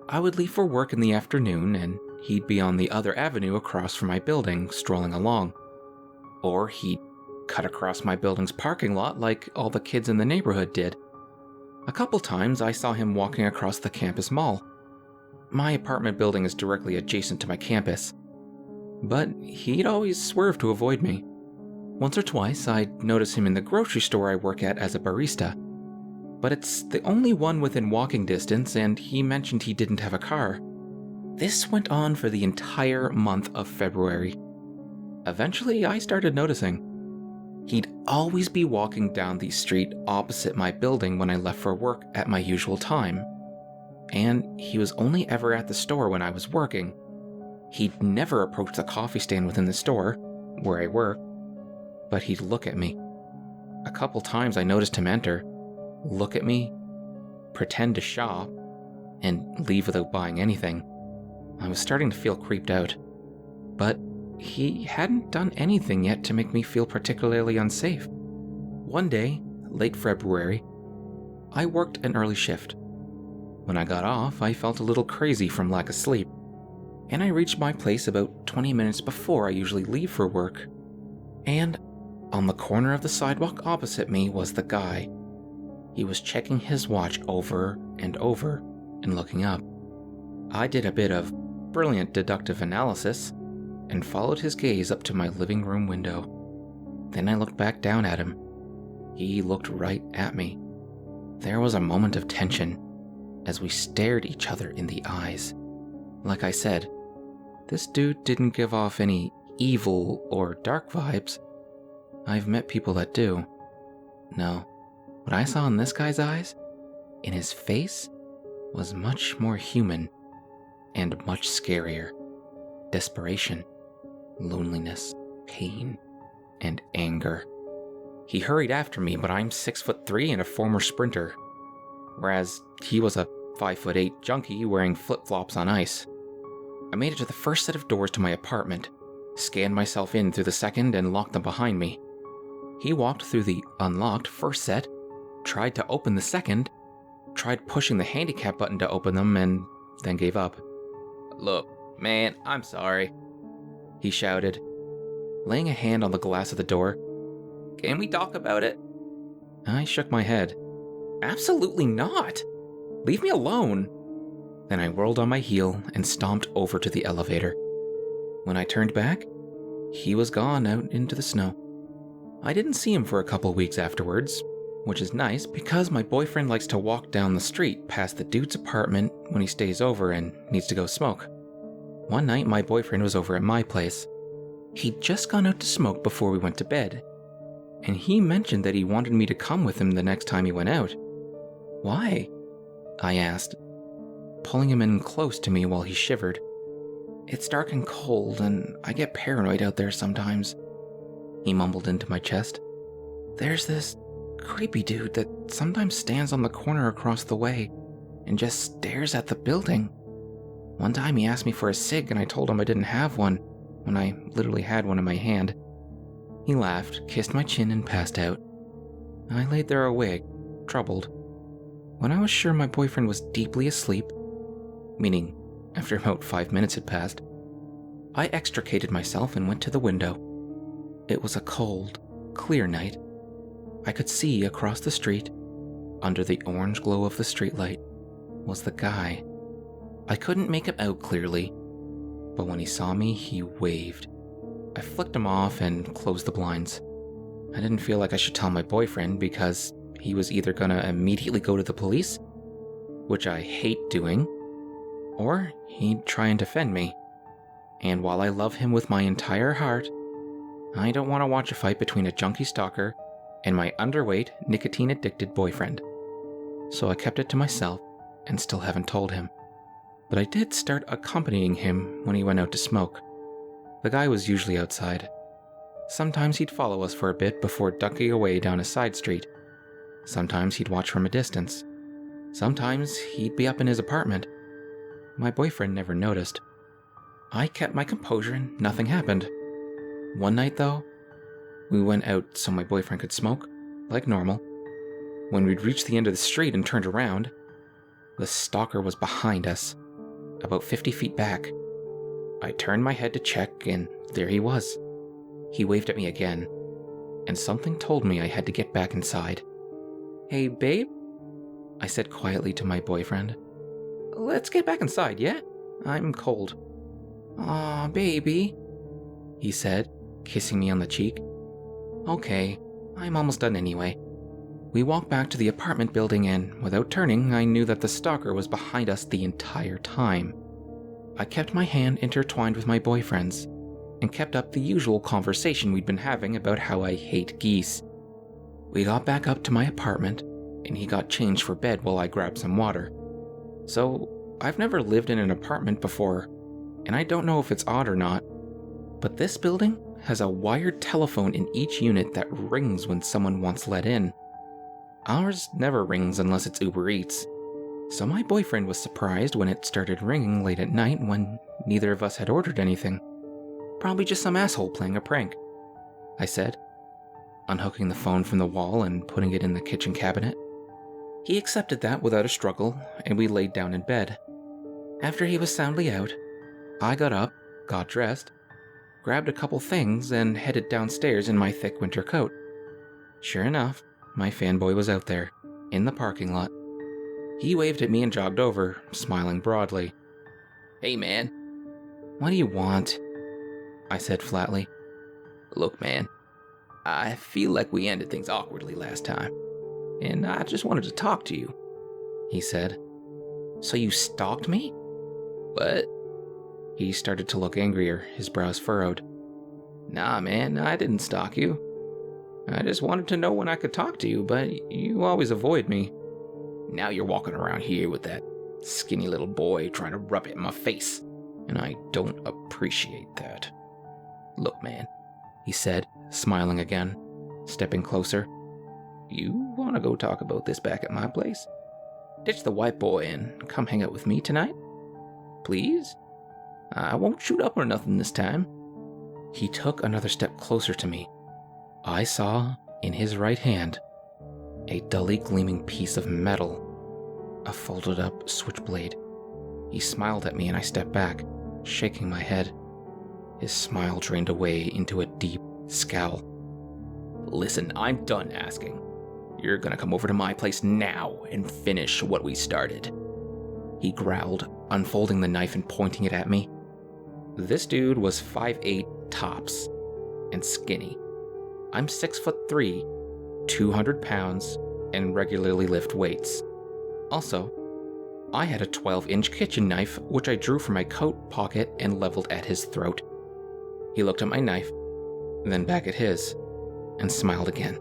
I would leave for work in the afternoon, and he'd be on the other avenue across from my building, strolling along. Or he'd cut across my building's parking lot like all the kids in the neighborhood did. A couple times I saw him walking across the campus mall. My apartment building is directly adjacent to my campus, but he'd always swerve to avoid me. Once or twice I'd notice him in the grocery store I work at as a barista, but it's the only one within walking distance, and he mentioned he didn't have a car. This went on for the entire month of February. Eventually, I started noticing. He'd always be walking down the street opposite my building when I left for work at my usual time, and he was only ever at the store when I was working. He'd never approach the coffee stand within the store, where I work, but he'd look at me. A couple times I noticed him enter, look at me, pretend to shop, and leave without buying anything. I was starting to feel creeped out, but he hadn't done anything yet to make me feel particularly unsafe. One day, late February, I worked an early shift. When I got off, I felt a little crazy from lack of sleep, and I reached my place about 20 minutes before I usually leave for work. And on the corner of the sidewalk opposite me was the guy. He was checking his watch over and over and looking up. I did a bit of brilliant deductive analysis and followed his gaze up to my living room window. Then I looked back down at him. He looked right at me. There was a moment of tension as we stared each other in the eyes. Like I said, this dude didn't give off any evil or dark vibes. I've met people that do. No, what I saw in this guy's eyes, in his face, was much more human and much scarier. Desperation, loneliness, pain, and anger. He hurried after me, but I'm 6'3" and a former sprinter, whereas he was a 5'8" junkie wearing flip-flops on ice. I made it to the first set of doors to my apartment, scanned myself in through the second, and locked them behind me. He walked through the unlocked first set, tried to open the second, tried pushing the handicap button to open them, and then gave up. "Look, man, I'm sorry," he shouted, laying a hand on the glass of the door. "Can we talk about it?" I shook my head. "Absolutely not! Leave me alone." Then I whirled on my heel and stomped over to the elevator. When I turned back, he was gone out into the snow. I didn't see him for a couple weeks afterwards, which is nice because my boyfriend likes to walk down the street past the dude's apartment when he stays over and needs to go smoke. One night, my boyfriend was over at my place. He'd just gone out to smoke before we went to bed, and he mentioned that he wanted me to come with him the next time he went out. Why? I asked, pulling him in close to me while he shivered. It's dark and cold, and I get paranoid out there sometimes, he mumbled into my chest. There's this creepy dude that sometimes stands on the corner across the way and just stares at the building. One time he asked me for a cig and I told him I didn't have one when I literally had one in my hand. He laughed, kissed my chin, and passed out. I laid there awake, troubled. When I was sure my boyfriend was deeply asleep, meaning after about 5 minutes had passed, I extricated myself and went to the window. It was a cold, clear night. I could see across the street, under the orange glow of the streetlight, was the guy. I couldn't make him out clearly, but when he saw me, he waved. I flicked him off and closed the blinds. I didn't feel like I should tell my boyfriend because he was either gonna immediately go to the police, which I hate doing, or he'd try and defend me. And while I love him with my entire heart, I don't want to watch a fight between a junkie stalker and my underweight, nicotine-addicted boyfriend. So I kept it to myself and still haven't told him. But I did start accompanying him when he went out to smoke. The guy was usually outside. Sometimes he'd follow us for a bit before ducking away down a side street. Sometimes he'd watch from a distance. Sometimes he'd be up in his apartment. My boyfriend never noticed. I kept my composure and nothing happened. One night, though, we went out so my boyfriend could smoke, like normal. When we'd reached the end of the street and turned around, the stalker was behind us, about 50 feet back. I turned my head to check, and there he was. He waved at me again, and something told me I had to get back inside. Hey, babe? I said quietly to my boyfriend. Let's get back inside, yeah? I'm cold. Aw, baby, he said, kissing me on the cheek. Okay, I'm almost done anyway. We walked back to the apartment building and, without turning, I knew that the stalker was behind us the entire time. I kept my hand intertwined with my boyfriend's and kept up the usual conversation we'd been having about how I hate geese. We got back up to my apartment, and he got changed for bed while I grabbed some water. So, I've never lived in an apartment before, and I don't know if it's odd or not, but this building has a wired telephone in each unit that rings when someone wants let in. Ours never rings unless it's Uber Eats, so my boyfriend was surprised when it started ringing late at night when neither of us had ordered anything. Probably just some asshole playing a prank, I said, unhooking the phone from the wall and putting it in the kitchen cabinet. He accepted that without a struggle, and we laid down in bed. After he was soundly out, I got up, got dressed, grabbed a couple things, and headed downstairs in my thick winter coat. Sure enough, my fanboy was out there, in the parking lot. He waved at me and jogged over, smiling broadly. Hey, man. What do you want? I said flatly. Look, man, I feel like we ended things awkwardly last time, and I just wanted to talk to you, he said. So you stalked me? What? He started to look angrier, his brows furrowed. Nah, man, I didn't stalk you. I just wanted to know when I could talk to you, but you always avoid me. Now you're walking around here with that skinny little boy trying to rub it in my face, and I don't appreciate that. Look, man, he said, smiling again, stepping closer. You want to go talk about this back at my place? Ditch the white boy and come hang out with me tonight? Please? I won't shoot up or nothing this time. He took another step closer to me. I saw, in his right hand, a dully gleaming piece of metal, a folded up switchblade. He smiled at me and I stepped back, shaking my head. His smile drained away into a deep scowl. Listen, I'm done asking. You're gonna come over to my place now and finish what we started. he growled, unfolding the knife and pointing it at me. This dude was 5'8" tops and skinny. I'm 6'3", 200 pounds, and regularly lift weights. Also, I had a 12-inch kitchen knife, which I drew from my coat pocket and leveled at his throat. He looked at my knife, then back at his, and smiled again.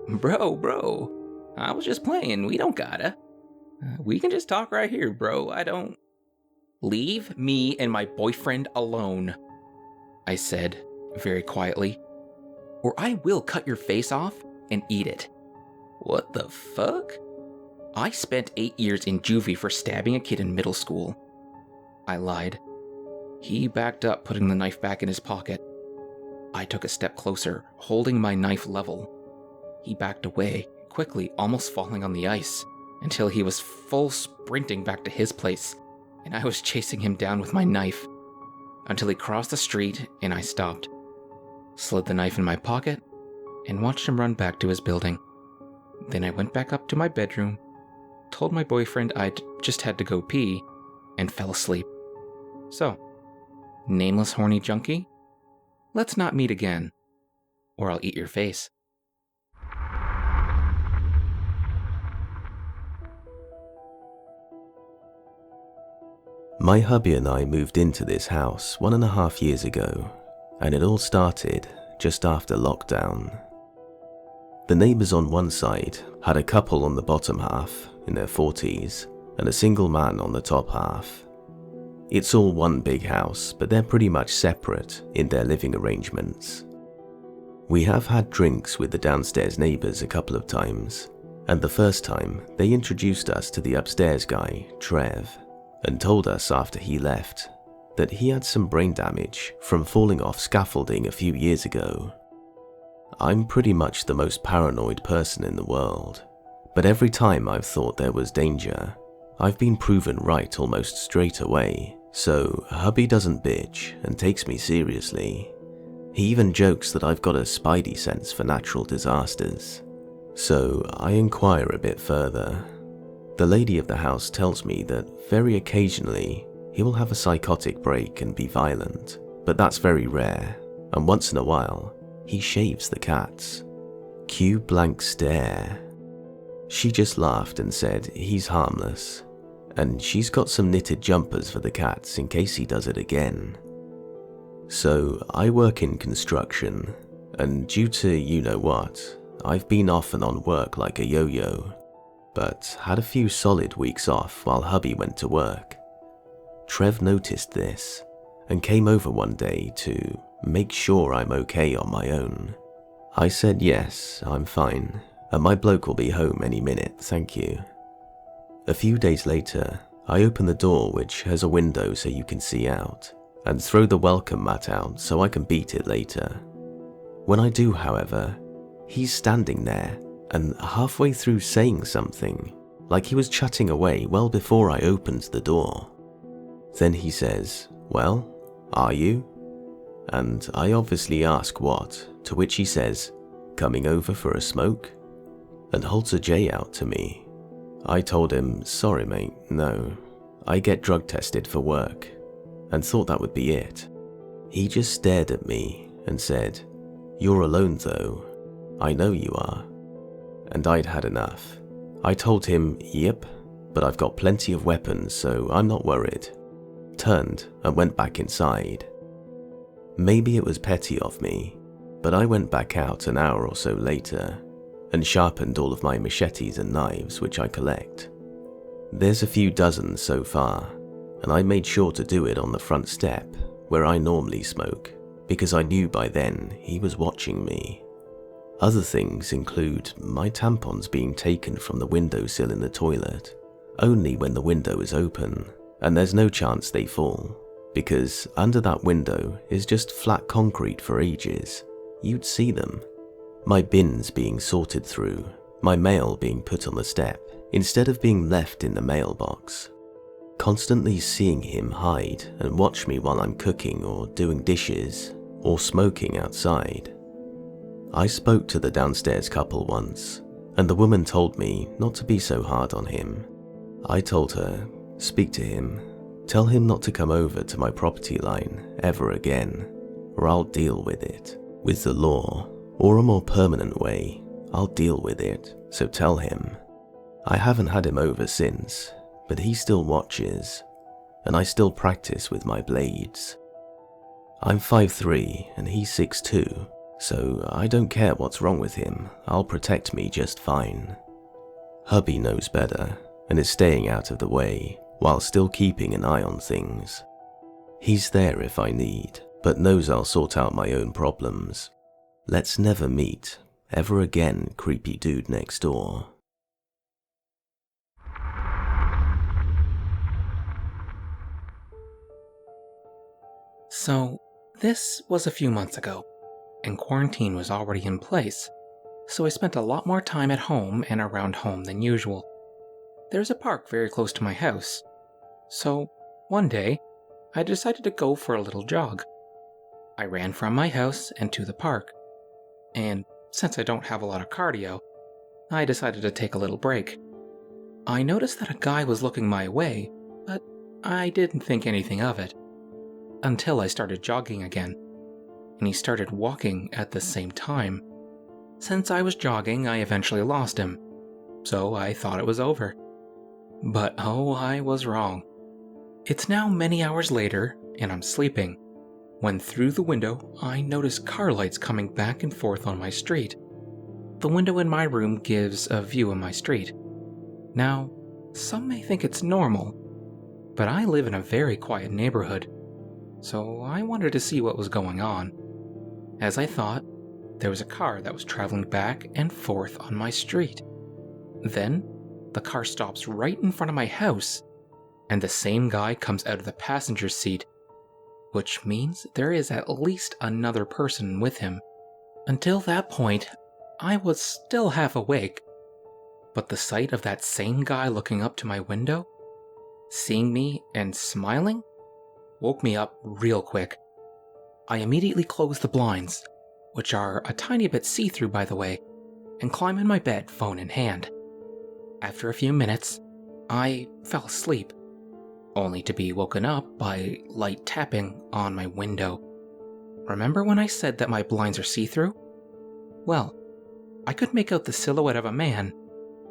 Bro, I was just playing. We don't gotta. We can just talk right here, bro. I don't... Leave me and my boyfriend alone, I said, very quietly, or I will cut your face off and eat it. What the fuck? I spent 8 years in juvie for stabbing a kid in middle school. I lied. He backed up, putting the knife back in his pocket. I took a step closer, holding my knife level. He backed away, quickly, almost falling on the ice, until he was full sprinting back to his place, and I was chasing him down with my knife, until he crossed the street and I stopped, slid the knife in my pocket, and watched him run back to his building. Then I went back up to my bedroom, told my boyfriend I'd just had to go pee, and fell asleep. So, nameless horny junkie, let's not meet again, or I'll eat your face. My hubby and I moved into this house 1.5 years ago, and it all started just after lockdown. The neighbours on one side had a couple on the bottom half, in their 40s, and a single man on the top half. It's all one big house, but they're pretty much separate in their living arrangements. We have had drinks with the downstairs neighbours a couple of times, and the first time they introduced us to the upstairs guy, Trev, and told us after he left that he had some brain damage from falling off scaffolding a few years ago. I'm pretty much the most paranoid person in the world, but every time I've thought there was danger, I've been proven right almost straight away, so hubby doesn't bitch and takes me seriously. He even jokes that I've got a spidey sense for natural disasters. So I inquire a bit further. The lady of the house tells me that very occasionally he will have a psychotic break and be violent, but that's very rare, and once in a while he shaves the cats. Cue blank stare. She just laughed and said he's harmless, and she's got some knitted jumpers for the cats in case he does it again. So I work in construction, and due to you know what, I've been off and on work like a yo-yo, but had a few solid weeks off while hubby went to work. Trev noticed this and came over one day to make sure I'm okay on my own. I said yes, I'm fine, and my bloke will be home any minute, thank you. A few days later, I open the door, which has a window so you can see out, and throw the welcome mat out so I can beat it later. When I do, however, he's standing there and halfway through saying something, like he was chatting away well before I opened the door. Then he says, "Well, are you?" And I obviously ask what, to which he says, "Coming over for a smoke?" and holds a J out to me. I told him, "Sorry mate, no, I get drug tested for work," and thought that would be it. He just stared at me and said, "You're alone though, I know you are." And I'd had enough. I told him, "Yep, but I've got plenty of weapons so I'm not worried." Turned and went back inside. Maybe it was petty of me, but I went back out an hour or so later and sharpened all of my machetes and knives which I collect. There's a few dozen so far, and I made sure to do it on the front step where I normally smoke, because I knew by then he was watching me. Other things include my tampons being taken from the windowsill in the toilet, only when the window is open, and there's no chance they fall, because under that window is just flat concrete for ages. You'd see them. My bins being sorted through, my mail being put on the step, instead of being left in the mailbox. Constantly seeing him hide and watch me while I'm cooking or doing dishes, or smoking outside. I spoke to the downstairs couple once, and the woman told me not to be so hard on him. I told her, Speak to him. Tell him not to come over to my property line ever again, or I'll deal with it. With the law, or a more permanent way, I'll deal with it, so tell him. I haven't had him over since, but he still watches, and I still practice with my blades. I'm 5'3" and he's 6'2", so I don't care what's wrong with him, I'll protect me just fine. Hubby knows better, and is staying out of the way, while still keeping an eye on things. He's there if I need, but knows I'll sort out my own problems. Let's never meet, ever again, creepy dude next door. So, this was a few months ago, and quarantine was already in place, so I spent a lot more time at home and around home than usual. There's a park very close to my house, so one day, I decided to go for a little jog. I ran from my house and to the park, and since I don't have a lot of cardio, I decided to take a little break. I noticed that a guy was looking my way, but I didn't think anything of it. Until I started jogging again, and he started walking at the same time. Since I was jogging, I eventually lost him, so I thought it was over. But oh, I was wrong. It's now many hours later, and I'm sleeping, when through the window I notice car lights coming back and forth on my street. The window in my room gives a view of my street. Now, some may think it's normal, but I live in a very quiet neighborhood, so I wanted to see what was going on. As I thought, there was a car that was traveling back and forth on my street. Then, the car stops right in front of my house, and the same guy comes out of the passenger seat, which means there is at least another person with him. Until that point, I was still half awake, but the sight of that same guy looking up to my window, seeing me and smiling, woke me up real quick. I immediately closed the blinds, which are a tiny bit see-through by the way, and climb in my bed, phone in hand. After a few minutes, I fell asleep, only to be woken up by light tapping on my window. Remember when I said that my blinds are see-through? Well, I could make out the silhouette of a man,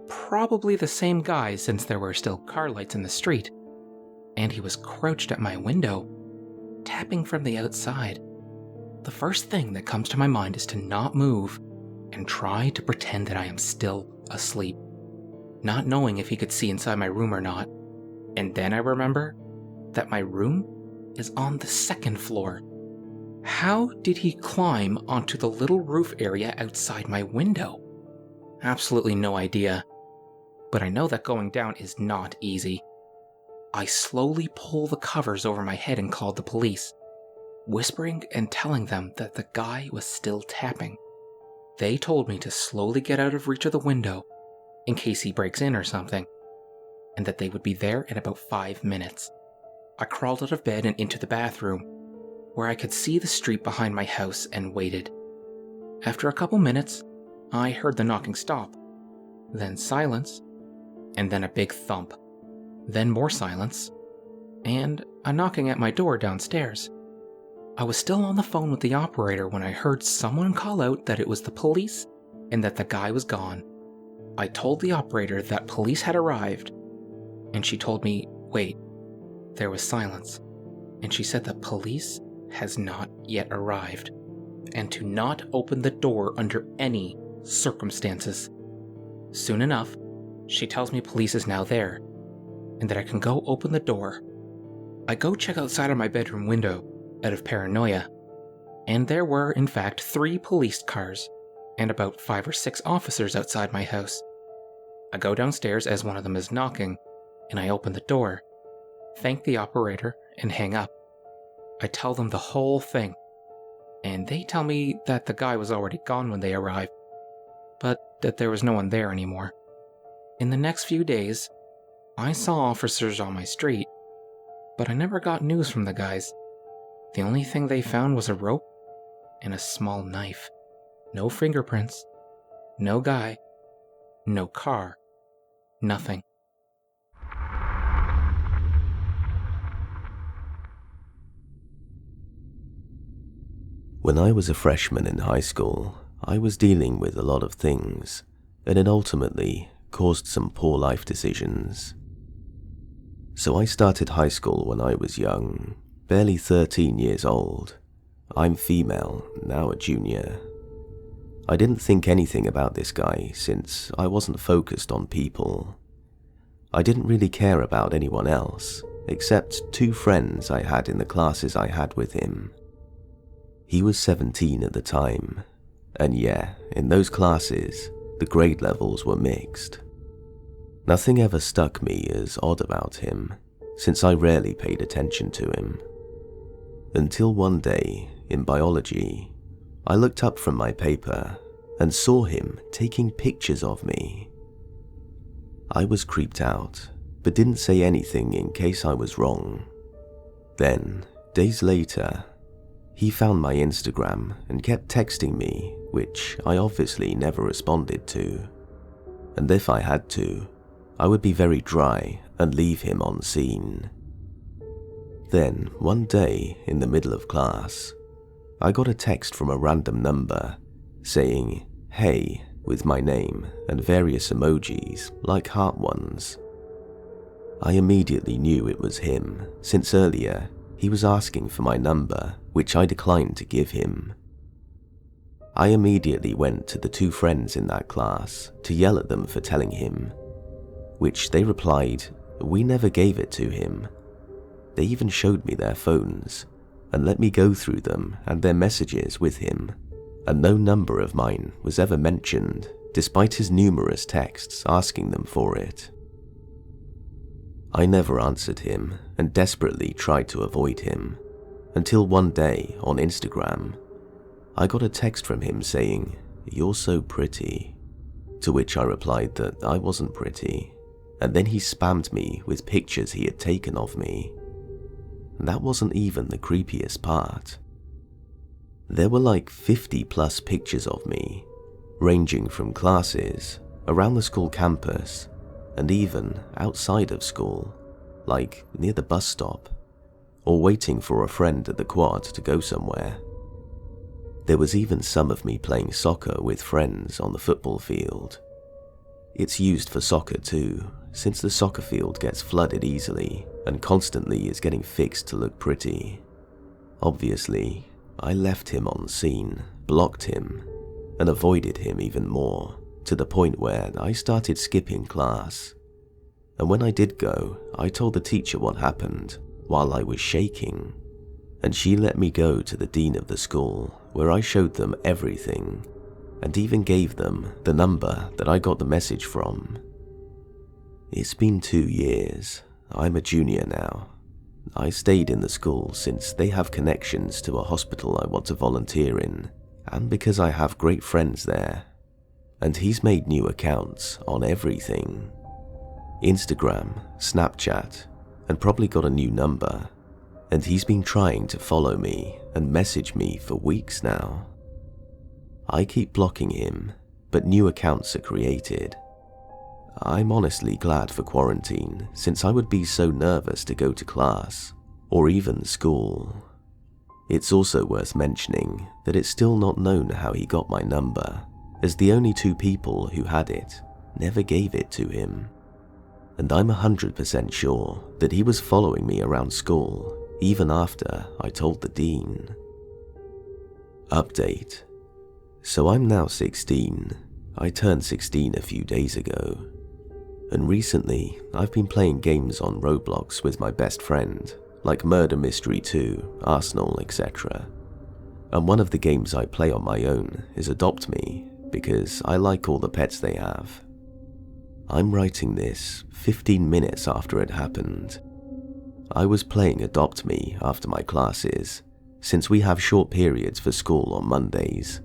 probably the same guy since there were still car lights in the street, and he was crouched at my window, tapping from the outside. The first thing that comes to my mind is to not move and try to pretend that I am still asleep, not knowing if he could see inside my room or not. And then I remember that my room is on the second floor. How did he climb onto the little roof area outside my window? Absolutely no idea, but I know that going down is not easy. I slowly pull the covers over my head and called the police, whispering and telling them that the guy was still tapping. They told me to slowly get out of reach of the window in case he breaks in or something, and that they would be there in about 5 minutes. I crawled out of bed and into the bathroom, where I could see the street behind my house, and waited. After a couple minutes, I heard the knocking stop, then silence, and then a big thump, then more silence, and a knocking at my door downstairs. I was still on the phone with the operator when I heard someone call out that it was the police and that the guy was gone. I told the operator that police had arrived, and she told me, wait. There was silence, and she said that police has not yet arrived, and to not open the door under any circumstances. Soon enough, she tells me police is now there, and that I can go open the door. I go check outside of my bedroom window, out of paranoia, and there were, in fact, 3 police cars, and about 5 or 6 officers outside my house. I go downstairs as one of them is knocking, and I open the door, thank the operator, and hang up. I tell them the whole thing, and they tell me that the guy was already gone when they arrived, but that there was no one there anymore. In the next few days, I saw officers on my street, but I never got news from the guys. The only thing they found was a rope and a small knife. No fingerprints, no guy, no car, nothing. When I was a freshman in high school, I was dealing with a lot of things, and it ultimately caused some poor life decisions. So I started high school when I was young, barely 13 years old. I'm female, now a junior. I didn't think anything about this guy since I wasn't focused on people. I didn't really care about anyone else, except 2 friends I had in the classes I had with him. He was 17 at the time, and yeah, in those classes, the grade levels were mixed. Nothing ever struck me as odd about him, since I rarely paid attention to him. Until one day, in biology, I looked up from my paper and saw him taking pictures of me. I was creeped out, but didn't say anything in case I was wrong. Then, days later, he found my Instagram and kept texting me, which I obviously never responded to. And if I had to, I would be very dry and leave him on scene. Then, one day in the middle of class, I got a text from a random number saying, "Hey," with my name and various emojis like heart ones. I immediately knew it was him, since earlier he was asking for my number, which I declined to give him. I immediately went to the 2 friends in that class to yell at them for telling him, which they replied, "We never gave it to him." They even showed me their phones and let me go through them and their messages with him, and no number of mine was ever mentioned, despite his numerous texts asking them for it. I never answered him and desperately tried to avoid him, until one day on Instagram, I got a text from him saying, "You're so pretty," to which I replied that I wasn't pretty, and then he spammed me with pictures he had taken of me. That wasn't even the creepiest part. There were like 50 plus pictures of me, ranging from classes, around the school campus, and even outside of school, like near the bus stop, or waiting for a friend at the quad to go somewhere. There was even some of me playing soccer with friends on the football field. It's used for soccer too, since the soccer field gets flooded easily and constantly is getting fixed to look pretty. Obviously, I left him on scene, blocked him, and avoided him even more, to the point where I started skipping class. And when I did go, I told the teacher what happened while I was shaking, and she let me go to the dean of the school, where I showed them everything, and even gave them the number that I got the message from. It's been 2 years. I'm a junior now. I stayed in the school since they have connections to a hospital I want to volunteer in, and because I have great friends there. And he's made new accounts on everything. Instagram, Snapchat, and probably got a new number. And he's been trying to follow me and message me for weeks now. I keep blocking him, but new accounts are created. I'm honestly glad for quarantine, since I would be so nervous to go to class, or even school. It's also worth mentioning that it's still not known how he got my number, as the only 2 people who had it never gave it to him. And I'm 100% sure that he was following me around school, even after I told the dean. Update. So I'm now 16. I turned 16 a few days ago. And recently, I've been playing games on Roblox with my best friend, like Murder Mystery 2, Arsenal, etc. And one of the games I play on my own is Adopt Me, because I like all the pets they have. I'm writing this 15 minutes after it happened. I was playing Adopt Me after my classes, since we have short periods for school on Mondays.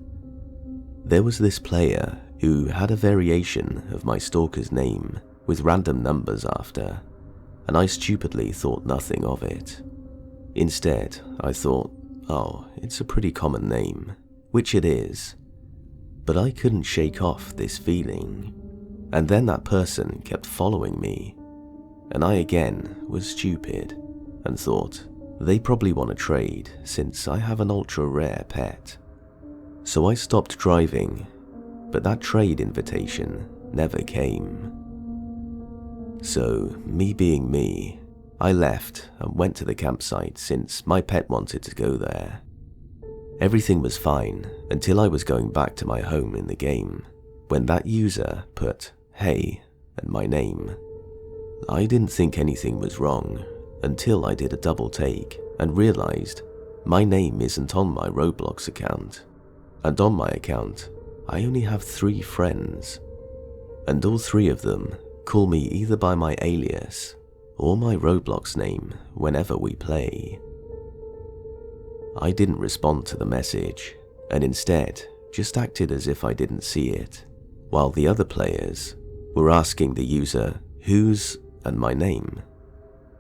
There was this player who had a variation of my stalker's name with random numbers after, and I stupidly thought nothing of it. Instead, I thought, oh, it's a pretty common name, which it is. But I couldn't shake off this feeling, and then that person kept following me, and I again was stupid and thought, They probably want to trade since I have an ultra rare pet. So I stopped driving, but that trade invitation never came. So, me being me, I left and went to the campsite since my pet wanted to go there. Everything was fine until I was going back to my home in the game, when that user put "hey" and my name. I didn't think anything was wrong until I did a double take and realized my name isn't on my Roblox account, and on my account I only have 3 friends, and all 3 of them call me either by my alias or my Roblox name whenever we play. I didn't respond to the message and instead just acted as if I didn't see it, while the other players were asking the user who's and my name.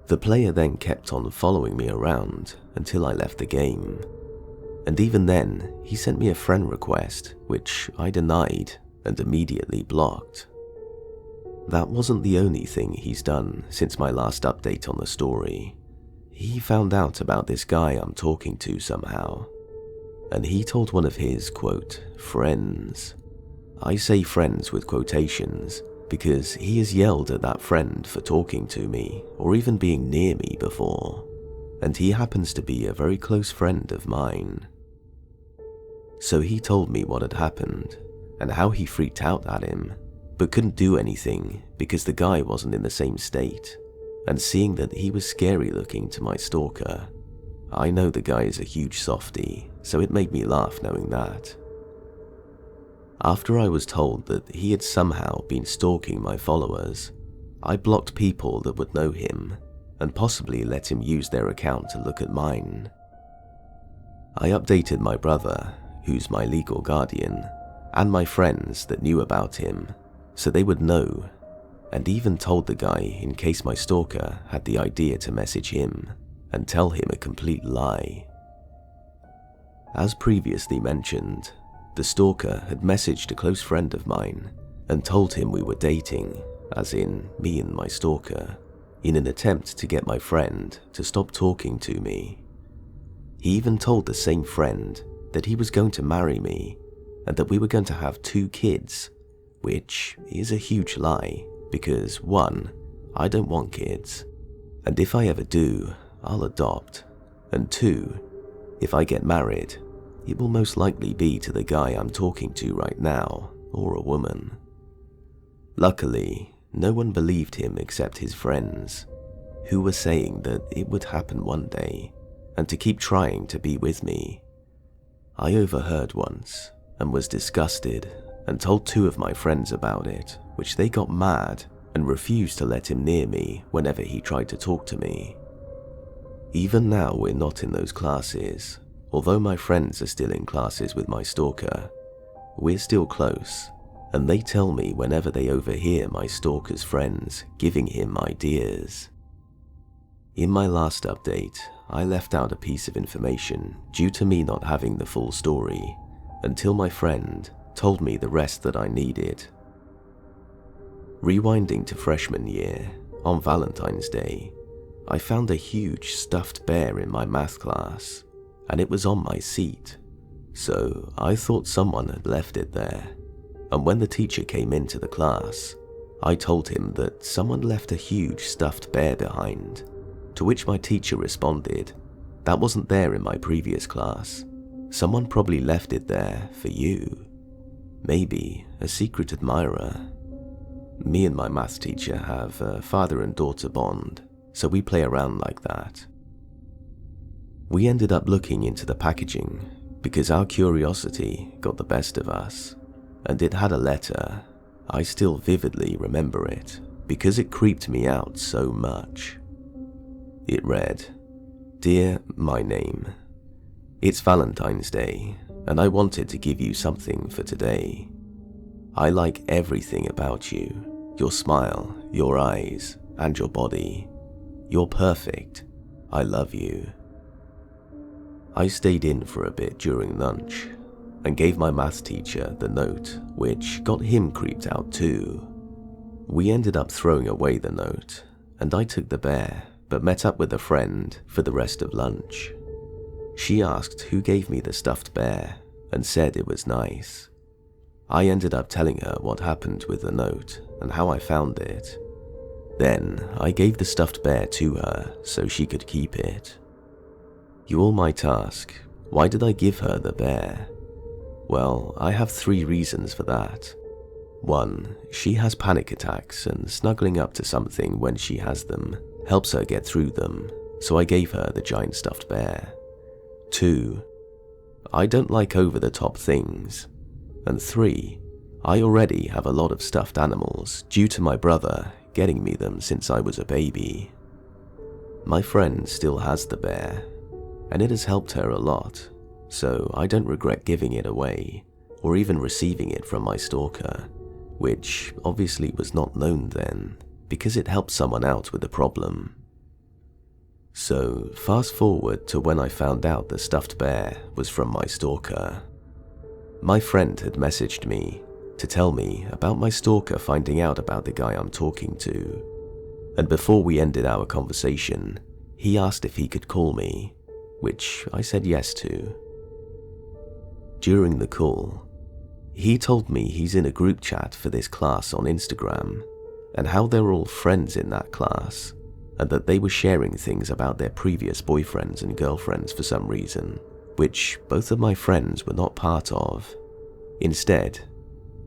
The player then kept on following me around until I left the game, and even then he sent me a friend request which I denied and immediately blocked. That wasn't the only thing he's done since my last update on the story. He found out about this guy I'm talking to somehow, and he told one of his, quote, friends. I say friends with quotations because he has yelled at that friend for talking to me or even being near me before, and he happens to be a very close friend of mine. So he told me what had happened and how he freaked out at him, but couldn't do anything because the guy wasn't in the same state, and seeing that he was scary looking to my stalker. I know the guy is a huge softie, so it made me laugh knowing that. After I was told that he had somehow been stalking my followers, I blocked people that would know him and possibly let him use their account to look at mine. I updated my brother, who's my legal guardian, and my friends that knew about him, so they would know, and even told the guy in case my stalker had the idea to message him and tell him a complete lie. As previously mentioned, the stalker had messaged a close friend of mine and told him we were dating, as in me and my stalker, in an attempt to get my friend to stop talking to me. He even told the same friend that he was going to marry me and that we were going to have 2 kids, which is a huge lie because 1, I don't want kids, and if I ever do, I'll adopt, and 2, if I get married, it will most likely be to the guy I'm talking to right now, or a woman. Luckily, no one believed him except his friends, who were saying that it would happen one day, and to keep trying to be with me. I overheard once, and was disgusted, and told 2 of my friends about it, which they got mad and refused to let him near me whenever he tried to talk to me. Even now we're not in those classes, although my friends are still in classes with my stalker. We're still close, and they tell me whenever they overhear my stalker's friends giving him ideas. In my last update, I left out a piece of information due to me not having the full story, until my friend told me the rest that I needed. Rewinding to freshman year, on Valentine's Day, I found a huge stuffed bear in my math class, and it was on my seat, so I thought someone had left it there, and when the teacher came into the class, I told him that someone left a huge stuffed bear behind, to which my teacher responded, "That wasn't there in my previous class. Someone probably left it there for you. Maybe a secret admirer." Me and my maths teacher have a father and daughter bond, so we play around like that. We ended up looking into the packaging because our curiosity got the best of us, and it had a letter. I still vividly remember it because it creeped me out so much. It read, "Dear my name, it's Valentine's Day, and I wanted to give you something for today. I like everything about you, your smile, your eyes, and your body. You're perfect. I love you." I stayed in for a bit during lunch and gave my maths teacher the note, which got him creeped out too. We ended up throwing away the note, and I took the bear, but met up with a friend for the rest of lunch. She asked who gave me the stuffed bear and said it was nice. I ended up telling her what happened with the note and how I found it. Then I gave the stuffed bear to her so she could keep it. You all might ask, why did I give her the bear? Well, I have 3 reasons for that. 1, she has panic attacks and snuggling up to something when she has them helps her get through them, so I gave her the giant stuffed bear. 2, I don't like over-the-top things. And 3, I already have a lot of stuffed animals due to my brother getting me them since I was a baby. My friend still has the bear, and it has helped her a lot, so I don't regret giving it away or even receiving it from my stalker, which obviously was not known then because it helped someone out with a problem. So fast forward to when I found out the stuffed bear was from my stalker. My friend had messaged me to tell me about my stalker finding out about the guy I'm talking to, and before we ended our conversation, he asked if he could call me, which I said yes to. During the call, he told me he's in a group chat for this class on Instagram, and how they're all friends in that class, and that they were sharing things about their previous boyfriends and girlfriends for some reason, which both of my friends were not part of. Instead,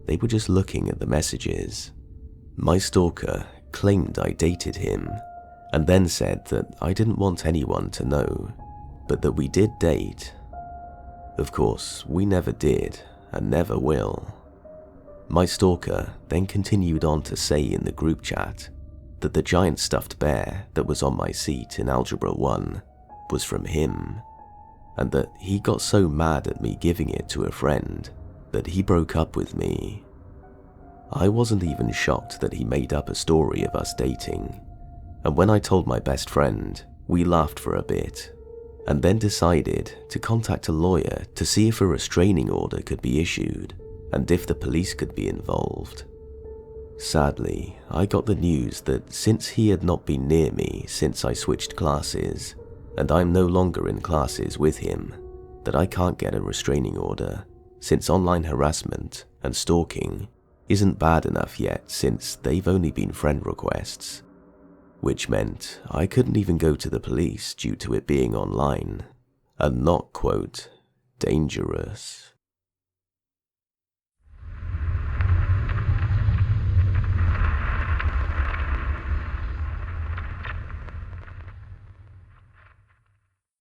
they were just looking at the messages. My stalker claimed I dated him, and then said that I didn't want anyone to know, but that we did date. Of course, we never did, and never will. My stalker then continued on to say in the group chat that the giant stuffed bear that was on my seat in Algebra 1 was from him, and that he got so mad at me giving it to a friend that he broke up with me. I wasn't even shocked that he made up a story of us dating, and when I told my best friend, we laughed for a bit, and then decided to contact a lawyer to see if a restraining order could be issued, and if the police could be involved. Sadly, I got the news that since he had not been near me since I switched classes, and I'm no longer in classes with him, that I can't get a restraining order, since online harassment and stalking isn't bad enough yet since they've only been friend requests, which meant I couldn't even go to the police due to it being online, and not, quote, dangerous.